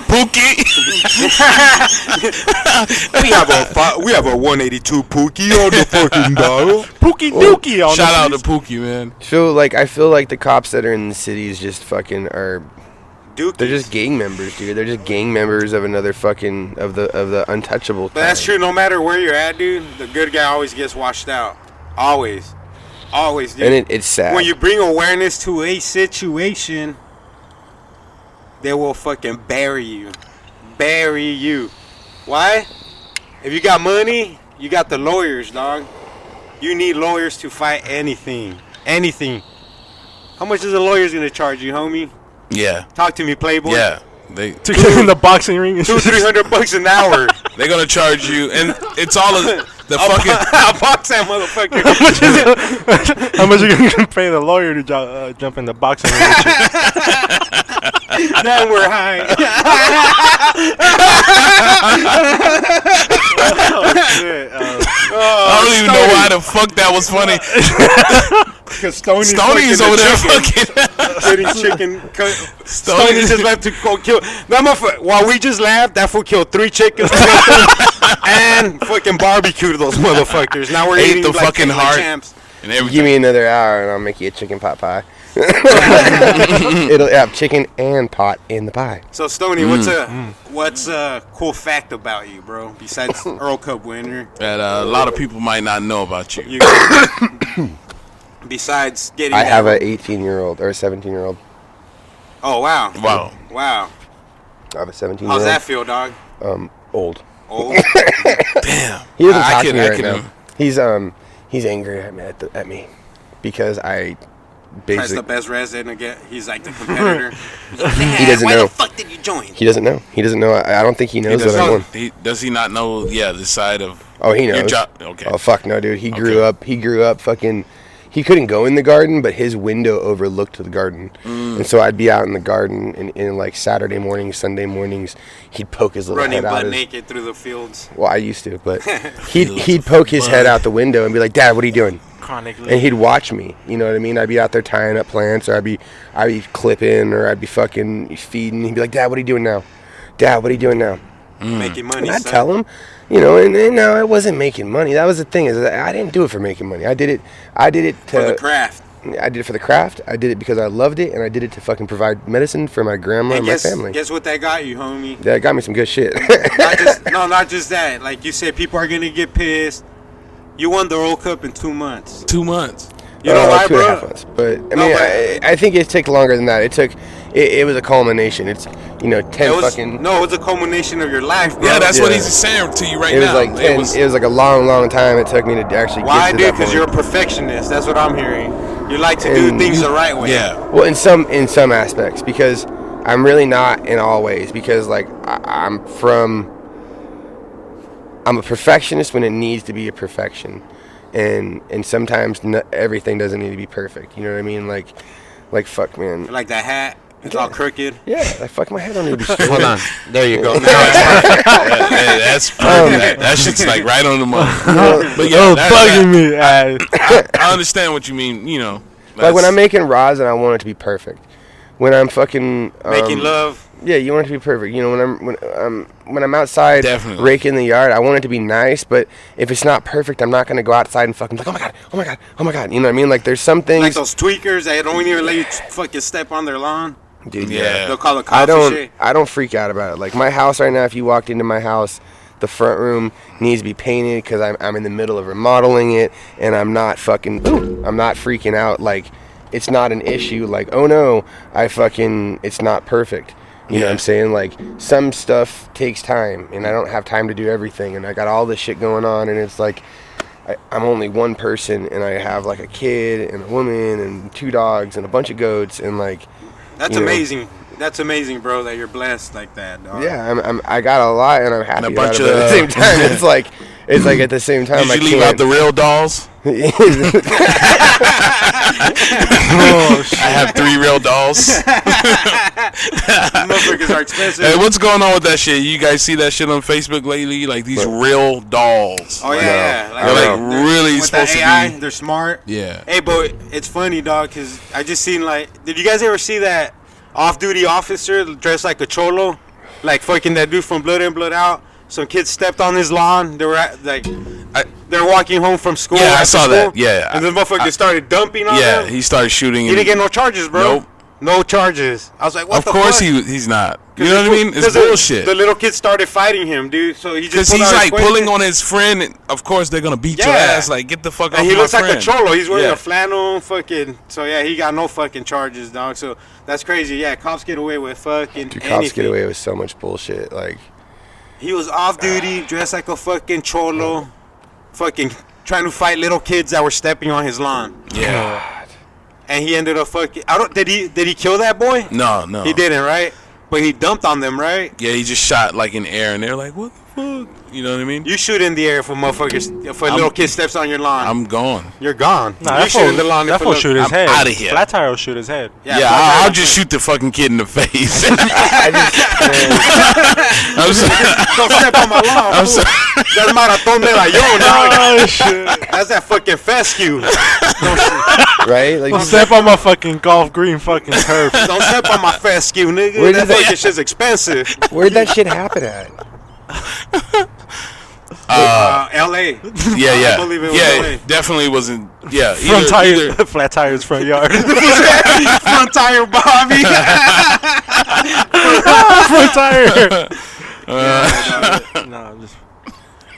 Pookie. we have a 182 Pookie on the fucking dial. Pookie Dookie on Shout the out to police. Pookie, man. So, like, I feel like the cops that are in the cities just fucking are. Dookies. They're just gang members, dude. They're just gang members of another fucking of the untouchable. But that's true. No matter where you're at, dude, the good guy always gets washed out. Always, dude. And it's sad. When you bring awareness to a situation, they will fucking bury you. Why? If you got money, you got the lawyers, dog. You need lawyers to fight anything. How much is a lawyer's gonna charge you, homie? Yeah. Talk to me, Playboy. Yeah. They To get in the boxing ring and shit. $200-300 an hour. they're gonna charge you, and it's all of the fucking. I'll box that motherfucker. How much are you gonna pay the lawyer to jump in the boxing ring and shit? Now we're high. I don't even know why the fuck that was funny. Because Stoney's Stoney's over there fucking. getting chicken. Stoney just left to go kill. That motherfucker, while we just laughed, that fool killed 3 chickens and fucking barbecued those motherfuckers. Now we're Ate eating the like fucking like heart. champs. And everything. Give me another hour, and I'll make you a chicken pot pie. It'll have chicken and pot in the pie. So Stoney, what's a cool fact about you, bro? Besides Earl Cup winner, That a lot of people might not know about you. besides getting. I that- have a 18-year-old or a 17-year-old. Oh wow. Wow. I have a 17-year-old. How's that feel, dog? Old. Oh, Damn. He doesn't I talk to can- me I right can- now. He's angry at me because I press the basically best resident again. He's like the competitor. he doesn't Why know. the fuck did you join? He doesn't know. I don't think he knows Does, that I won. does he not know? Yeah, the side of. Oh, he your knows. job. Okay. Oh fuck no, dude. He grew up fucking. He couldn't go in the garden, but his window overlooked the garden, and so I'd be out in the garden, and in like Saturday mornings, Sunday mornings, he'd poke his little Running head out. butt naked through the fields. Well, I used to, but he'd poke his head out the window and be like, "Dad, what are you doing?" Chronically. And he'd watch me. You know what I mean? I'd be out there tying up plants, or I'd be clipping, or I'd be fucking feeding. He'd be like, "Dad, what are you doing now? Dad, what are you doing now?" Making money. And I'd son. tell him, you know, and no, I wasn't making money. That was the thing, is that I didn't do it for making money. I did it to For the craft. I did it for the craft. I did it because I loved it, and I did it to fucking provide medicine for my grandma and my family. Guess what that got you, homie? That got me some good shit. Not just that. Like you said, people are gonna get pissed. You won the World Cup in 2 months. 2 months. You know why, 2.5 bro? months. But I No, mean, but- I think it took longer than that. It was a culmination. It's 10 fucking. No, it was a culmination of your life, bro. Yeah, that's what Yeah. he's saying to you right It was now. like 10, it was like a long time it took me to actually Why, get to dude? that Because point. you're a perfectionist. That's what I'm hearing. You like to do And things the right way. Yeah. Well, in some aspects, because I'm really not in all ways. Because like I'm a perfectionist when it needs to be a perfection, and sometimes everything doesn't need to be perfect. You know what I mean? Like fuck, man. Like that hat. It's all crooked. Yeah, like fuck, my head don't need to be straight. Hold on. There you go. Hey, that's perfect. That shit's like right on the money. But yeah, bugging me. I understand what you mean. You know, Like when I'm making rods and I want it to be perfect. When I'm fucking Making love. Yeah, you want it to be perfect. You know, when I'm outside Definitely. raking the yard, I want it to be nice. But if it's not perfect, I'm not gonna go outside and fucking like, oh my god, oh my god, oh my god. You know what I mean? Like there's some things. Like those tweakers that don't even let you fucking step on their lawn. Dude, Yeah. They'll call it cops and shit. I don't freak out about it. Like my house right now, if you walked into my house, the front room needs to be painted because I'm in the middle of remodeling it, and I'm not freaking out. Like it's not an issue. Like oh no, it's not perfect. You know what I'm saying? Like some stuff takes time, and I don't have time to do everything, and I got all this shit going on, and it's like I'm only one person, and I have like a kid and a woman and 2 dogs and a bunch of goats, and like. That's amazing. That's amazing, bro. That you're blessed like that, dog. Yeah, I got a lot, and I'm happy And a bunch about it, but at the same of- time, it's like at the same time, Did you leave out the real dolls? Oh, shit. I have 3 real dolls. Motherfuckers are expensive. Hey, what's going on with that shit? You guys see that shit on Facebook lately? Like these real dolls. Oh yeah, I They're know. like really with supposed the to AI, be. they're smart. Yeah. Hey, but it's funny, dog, because I just seen like, did you guys ever see that off-duty officer dressed like a cholo, like fucking that dude from Blood In Blood Out? Some kids stepped on his lawn. They were they were walking home from school. Yeah, I after saw school, that. Yeah. and the motherfucker started dumping on Yeah, them. he started shooting. He didn't get no charges, bro. Nope. No charges. I was like, what Of the course fuck? he's not. You know what I mean? It's 'Cause bullshit. The little kid started fighting him, dude. So he just Because pulled he's out his like weapon. pulling on his friend. And of course they're gonna beat your Yeah. ass. Like get the fuck off And he my looks like a friend. cholo. He's wearing Yeah. a flannel, fucking. So yeah, he got no fucking charges, dog. So that's crazy. Yeah, cops get away with fucking Dude, anything. cops get away with so much bullshit. Like He was off duty, dressed like a fucking cholo, fucking trying to fight little kids that were stepping on his lawn. Yeah. And he ended up fucking. Did he kill that boy? No. He didn't, right? But he dumped on them, right? Yeah, he just shot like in air, and they're like, "What the fuck?" You know what I mean? You shoot in the air if a little kid steps on your lawn. I'm gone. You're gone. Nah, you that shoot fool, in the lawn. that if a fool little- shoot his I'm head. outta here. Flat tire will shoot his head. Yeah, black I'll guy- just shoot the fucking kid in the face. I just, I'm sorry. Don't step on my lawn. I'm fool. sorry. That's Maratón de la Yo, dog. Oh shit! That's that fucking fescue. right? Like Don't step on my fucking golf green fucking turf. Don't step on my fescue, nigga. Where That did fucking shit's expensive. where'd that shit happen at? L.A. Yeah. I believe it was Yeah, LA. definitely wasn't. Yeah, Front tire, flat tires, front yard. Front tire, Bobby. Front tire. No, just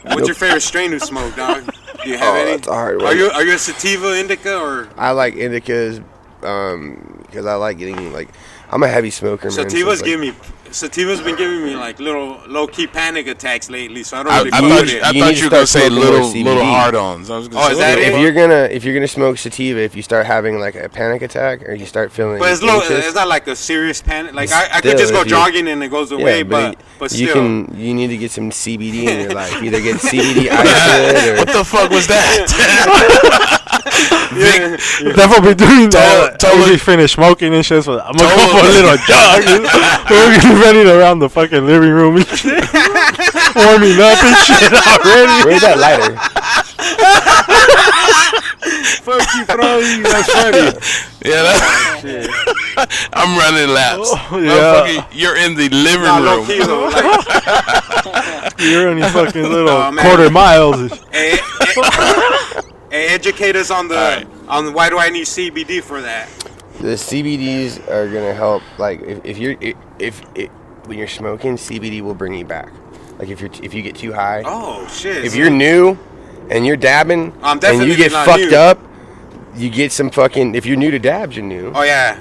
What's your favorite strain to smoke, dog? Do you have any? That's a hard Are one. you a sativa, indica, or I like indicas because I like getting like I'm a heavy smoker, man. so sativas? it's like, Sativa's been giving me like little low-key panic attacks lately, so I don't I really fuck with it. thought You need to you were gonna start say smoking more CBD. little hard-ons. I was gonna Oh, say is that little- it? if you're gonna smoke sativa, if you start having like a panic attack or you start feeling But it's anxious, not like a serious panic. Like I could Still, just go if you- jogging and it goes away, but you still. you need to get some CBD in your life. Either get CBD isolate or What the fuck was that? that will be doing that. Totally. We finish smoking and shit. So I'm gonna go for a Totally. little jog. We're getting ready to around the fucking living room and shit. Warming up and shit already. where's that lighter? Fuck you, Frody. That's funny. Yeah, I'm running laps. Oh, yeah. Motherfucker, you're in the living Nah, low room. key though. Like, You're only fucking little Oh, man. quarter miles. hey, educate us on the Alright. on why do I need CBD for that? The CBDs are gonna help. Like if when you're smoking, CBD will bring you back. Like if you get too high, Oh shit. if you're new and you're dabbing I'm and definitely you get not fucked new. up, you get some fucking. If you're new to dabs, you're new. Oh yeah.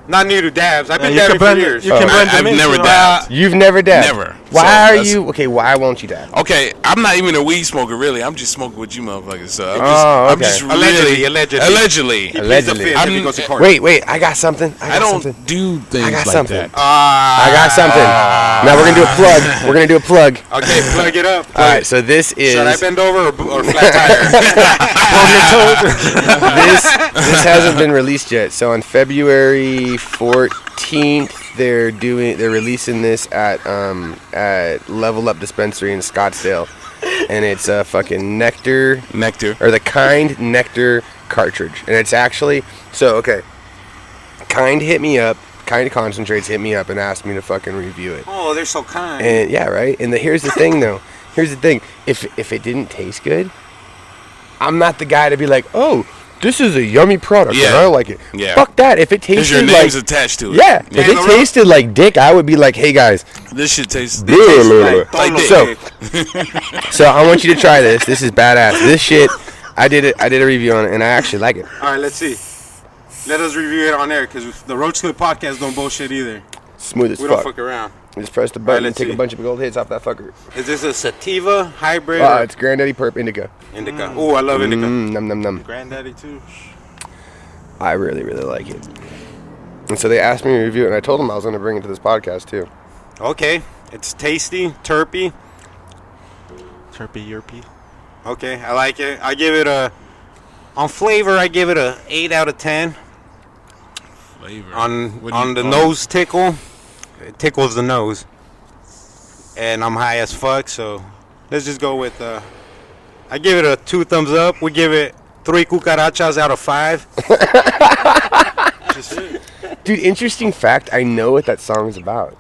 Not new to dabs. I've been You can dabbing for blend years. You can blend I've them in. never too. dabbed. You've never dabbed. Never. Why So are that's- you okay? Why won't you dab? Okay, I'm not even a weed smoker, really. I'm just smoking with you motherfuckers. So Oh, I'm just okay. really, Allegedly. allegedly. He pleads the Allegedly. fifth if he goes to court. Wait, I got something. I got don't something. do things I got like something. that. I got something. Now we're gonna do a plug. We're gonna do a plug. Okay, plug it up. All right, so this is Should I bend over or flat tire? this hasn't been released yet. So on February 14th, they're releasing this at Level Up Dispensary in Scottsdale, and it's a fucking nectar or the Kind Nectar cartridge, and it's actually okay. Kind hit me up Kind of Concentrates hit me up and asked me to fucking review it. Oh, they're so kind. And yeah, right. And here's the thing, though. Here's the thing. If it didn't taste good, I'm not the guy to be like, oh, this is a yummy product and I like it. Yeah. Fuck that. If it tasted your name's like attached to it. yeah, if it tasted like dick, I would be like, hey guys, This shit tastes like dick. so I want you to try this. This is badass. This shit, I did a review on it and I actually like it. All right, let's see. Let us review it on air because the Roach Clip podcast don't bullshit either. Smooth as We fuck. don't fuck around. Just press the button and let's take see. a bunch of gold hits off that fucker. Is this a sativa hybrid? Or It's Granddaddy Perp Indica. indica. Oh, I love indica. Num num num. Granddaddy too. I really, really like it. And so they asked me to review it, and I told them I was going to bring it to this podcast too. Okay, it's tasty, terpy. Terpy yerpy. Okay, I like it. I give it on flavor, I give it a 8 out of 10. Flavor. On the nose tickle, it tickles the nose. And I'm high as fuck, so let's just go with I give it a 2 thumbs up. We give it 3 cucarachas out of 5. Dude, interesting fact, I know what that song's about.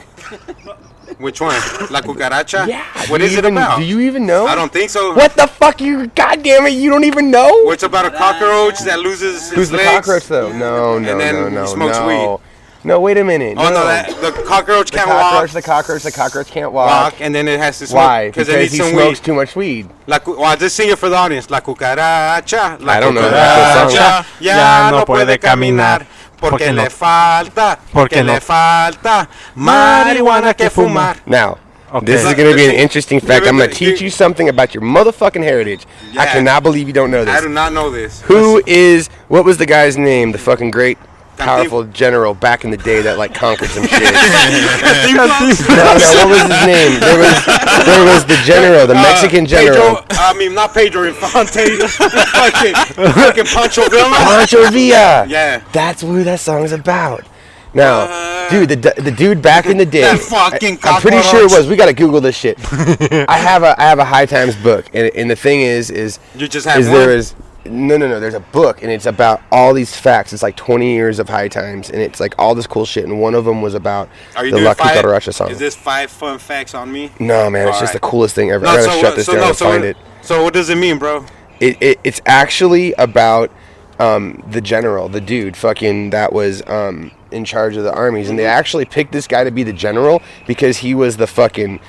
Which one? La cucaracha? Yeah. What is it about? Do you even know? I don't think so. What the fuck? You, goddamn it, you don't even know? Well, it's about a cockroach that loses Who's his the legs. cockroach though? No, And then no. he smokes weed. No, wait a minute. Oh no, the cockroach can't The cockroach can't walk. walk, and then it has to smoke. Why? Because Because it needs he some smokes weed. too much weed. Well, just sing it for the audience. La cucaracha. La I don't know cucaracha that ya no puede caminar porque le falta marihuana que fumar. Now, Okay. this is going to be an interesting fact. I'm going to Give it- teach you something about your motherfucking heritage. I Yeah. cannot believe you don't know I this. do not know this. What was the guy's name? The fucking great, powerful general back in the day that like conquered some shit. No, what was his name? There was the general, the Mexican general. Not Pedro Infante. fucking Pancho Villa. Pancho Villa. Yeah. That's what that song's about. Now, dude, the dude back in the day, That fucking I'm pretty sure it cockroach. was. We gotta Google this shit. I have a High Times book, and the thing is You just have one? there is no. There's a book, and it's about all these facts. It's like 20 years of High Times, and it's like all this cool shit. And one of them was about Are you the doing La 5? Cucaracha song. Is this 5 fun facts on me? No, man, it's All just right. the coolest thing ever. I gotta shut this down and find it. So what does it mean, bro? It's actually about the general, the dude fucking that was in charge of the armies, and they actually picked this guy to be the general because he was the fucking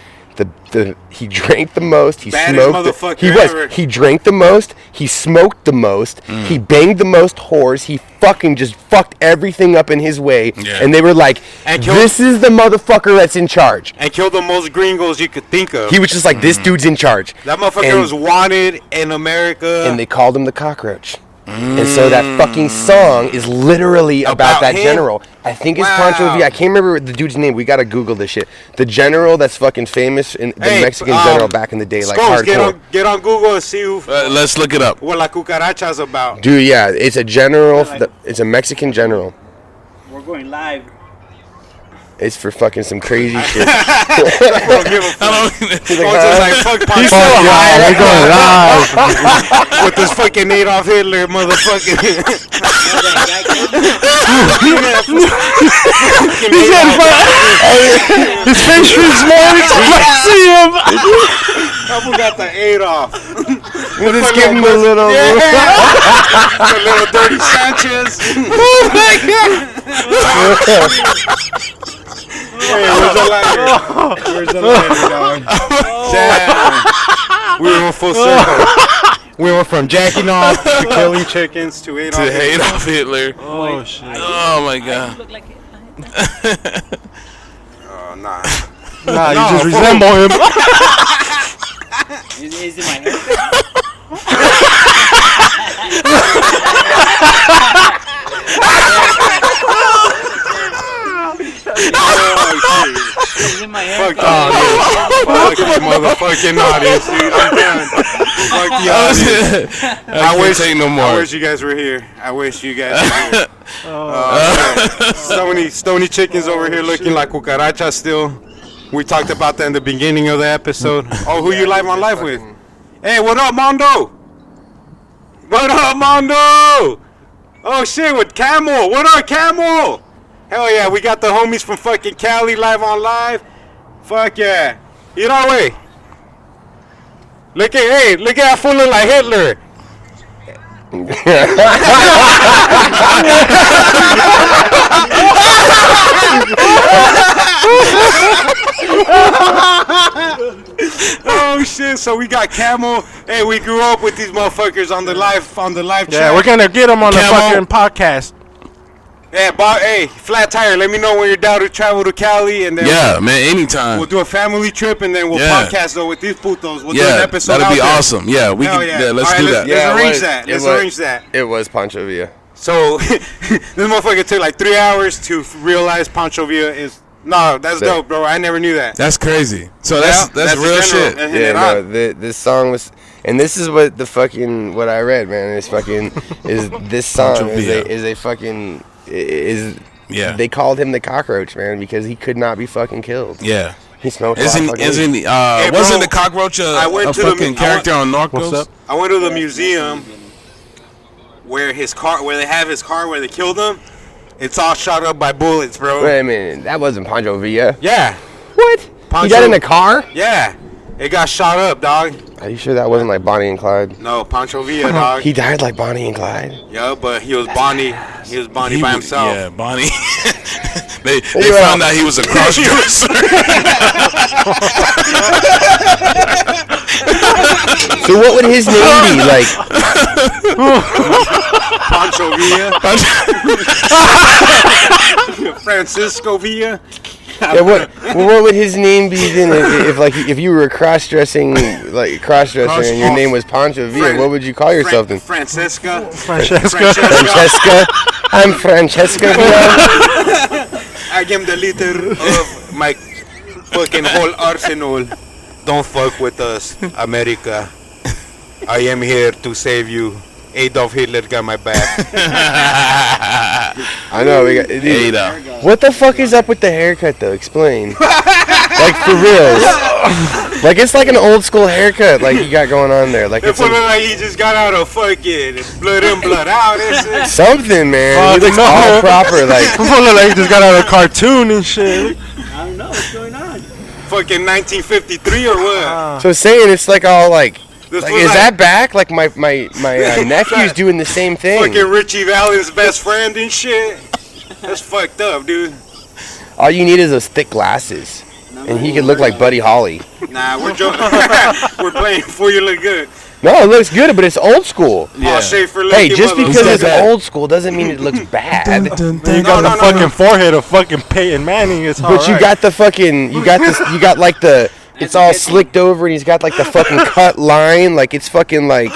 he drank the most, he Baddest smoked motherfucker ever. he drank the most, he smoked the most, he banged the most whores, he fucking just fucked everything up in his way, Yeah. and they were like, And killed- this is the motherfucker that's in charge. And killed the most gringos you could think of. He was just like, this dude's in charge. That motherfucker And- was wanted in America. And they called him the cockroach. And so that fucking song is literally about that him? general. I think it's Wow. Pancho Villa. I can't remember the dude's name. We gotta Google this shit. The general that's fucking famous, in the Hey, Mexican general back in the day, like Skulls, hardcore. get on Google and see Let's look it up. what La Cucaracha's about. Dude, yeah, it's a general. It's a Mexican general. We're going live. It's for fucking some crazy shit. I don't give a fuck. Skulls is like, fuck Pancho Fuck y'all, we're going live. with this fucking Adolf Hitler motherfucking. His face is more. I see him. I forgot the Adolf. We'll just give him a little. The little dirty Sanchez. Oh my god! Hey, where's the lighter? Where's the lighter, dog? Damn. We went full circle. We went from jacking off to killing chickens to Adolf. To Adolf Hitler. Oh shit. Oh my god. Look like it. Oh, nah. Nah, No, you just fool. resemble him. Is it my haircut? Is it my Fuck haircut? the audience. Fuck the motherfucking audience, dude. I'm done. Fuck the audience. I can't take no I more. wish you guys were here. I wish you guys were here. Stony Chicken's over here looking like cucaracha still. We talked about that in the beginning of the episode. Oh, who you live on live with? Hey, what up, Mondo? What up, Mondo? Oh shit, with Camel. What up, Camel? Hell yeah, we got the homies from fucking Cali live on live. Fuck yeah. You know, wait. Look at that fool look like Hitler. Oh shit! So we got Camel. Hey, we grew up with these motherfuckers on the live chat. Yeah, we're gonna get them on the fucking podcast. Yeah, Bob. Hey, Flat Tire. Let me know when you're down to travel to Cali, and then man, anytime. we'll do a family trip, and then we'll podcast though with these putos. We'll do an episode. That'll be out there. awesome. Yeah, we can. Yeah, let's do that. Let's arrange that. It was Pancho Villa. So this motherfucker took like 3 hours to realize Pancho Villa is. No, that's dope, bro. I never knew that. That's crazy. So that's real shit. Yeah, no, this song was, and this is what the fucking what I read, man. Is fucking is this song is a fucking is. Yeah. They called him the cockroach, man, because he could not be fucking killed. Yeah. He smoked. Wasn't the cockroach a fucking character on Narcos? What's up? I went to the museum where they have his car where they killed him. It's all shot up by bullets, bro. Wait a minute, that wasn't Pancho Villa. Yeah. What? He got in a car? Yeah. It got shot up, dog. Are you sure that wasn't like Bonnie and Clyde? No, Pancho Villa, dog. He died like Bonnie and Clyde. Yeah, but he was Bonnie. He was Bonnie by himself. Yeah, Bonnie. they found out he was a cross-dresser. So what would his name be? Like Pancho Villa. Francisco Villa. Yeah, what would his name be then if you were cross-dressing and your name was Pancho Villa? What would you call yourself then? Francesca. I'm Francesca Villa. I am the leader of my fucking whole arsenal. Don't fuck with us, America. I am here to save you. Adolf Hitler got my back. I know we got Ada. What the fuck is up with the haircut though? Explain. Like for real. Like it's like an old school haircut like you got going on there. Like it's like he just got out of fucking blood in, blood out. It's something, man. He looks all proper. Like he just got out of a cartoon and shit. I don't know what's going on. fucking 1953 or what? So saying it's like all like This is was that back? Like my nephew's doing the same thing. Fucking Richie Valens' best friend and shit. That's fucked up, dude. All you need is those thick glasses, and he could look like Buddy Holly. Nah, we're joking. We're playing for you look good. No, it looks good, but it's old school. Paul Schaefer, Hey, just mother- because it's old school doesn't mean it looks bad. You got the fucking forehead of fucking Peyton Manning. It's But you got the fucking, you got like the, it's all slicked over, and he's got like the fucking cut line, like it's fucking like.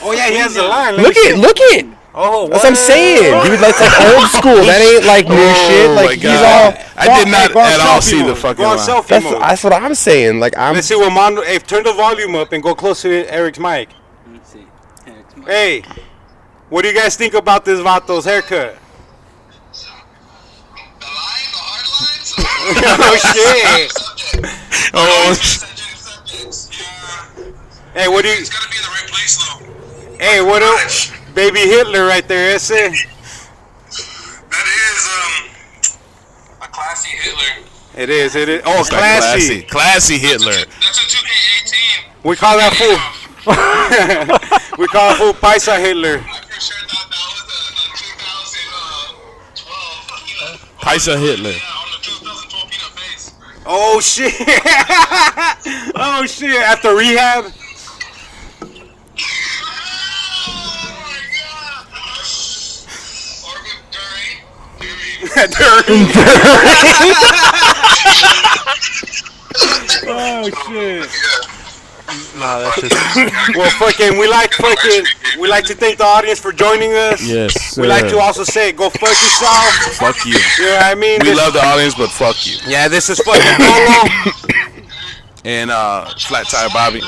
Oh yeah, he has a line. Look it. Oh, That's what I'm saying, dude. That's like old school. That ain't like new shit. Like he's all. I did not at all see the fucking line. That's what I'm saying. Like I'm. Let's see what Mondo. Hey, turn the volume up and go closer to Eric's mic. Let's see. Hey, what do you guys think about this Vato's haircut? The line, the hard lines? Oh shit! Oh, Subjects. Yeah. Hey, what do you? It's gotta be in the right place though. Hey, what else? Baby Hitler right there. That's it. That is a classy Hitler. It is. Oh, it's like classy. classy Hitler. That's a 2K18. We call that fool. We call that fool Paisa Hitler. I'm pretty sure that was a 2012. Paisa Hitler. Yeah, on the 2012 peanut face. Oh shit! Oh shit! After rehab. Oh shit! Nah, that's just. Well, fucking, we like to thank the audience for joining us. Yes, We like to also say, go fuck yourself. Fuck you. You know what I mean? We love the audience, but fuck you. Yeah, this is fucking Polo. And Flat Tire Bobby,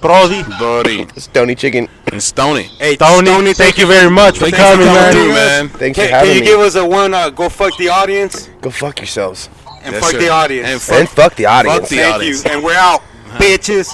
Brody. Brody, Stoney Chicken. and Stoney. Hey, Tony, thank you very much for Thanks for coming, man. through, man. Thanks for Can having you me. give us a one? Go fuck the audience Go fuck yourselves. and Yes, fuck sir. the audience. And And fuck the audience. Fuck the Thank audience. you, and we're out, bitches.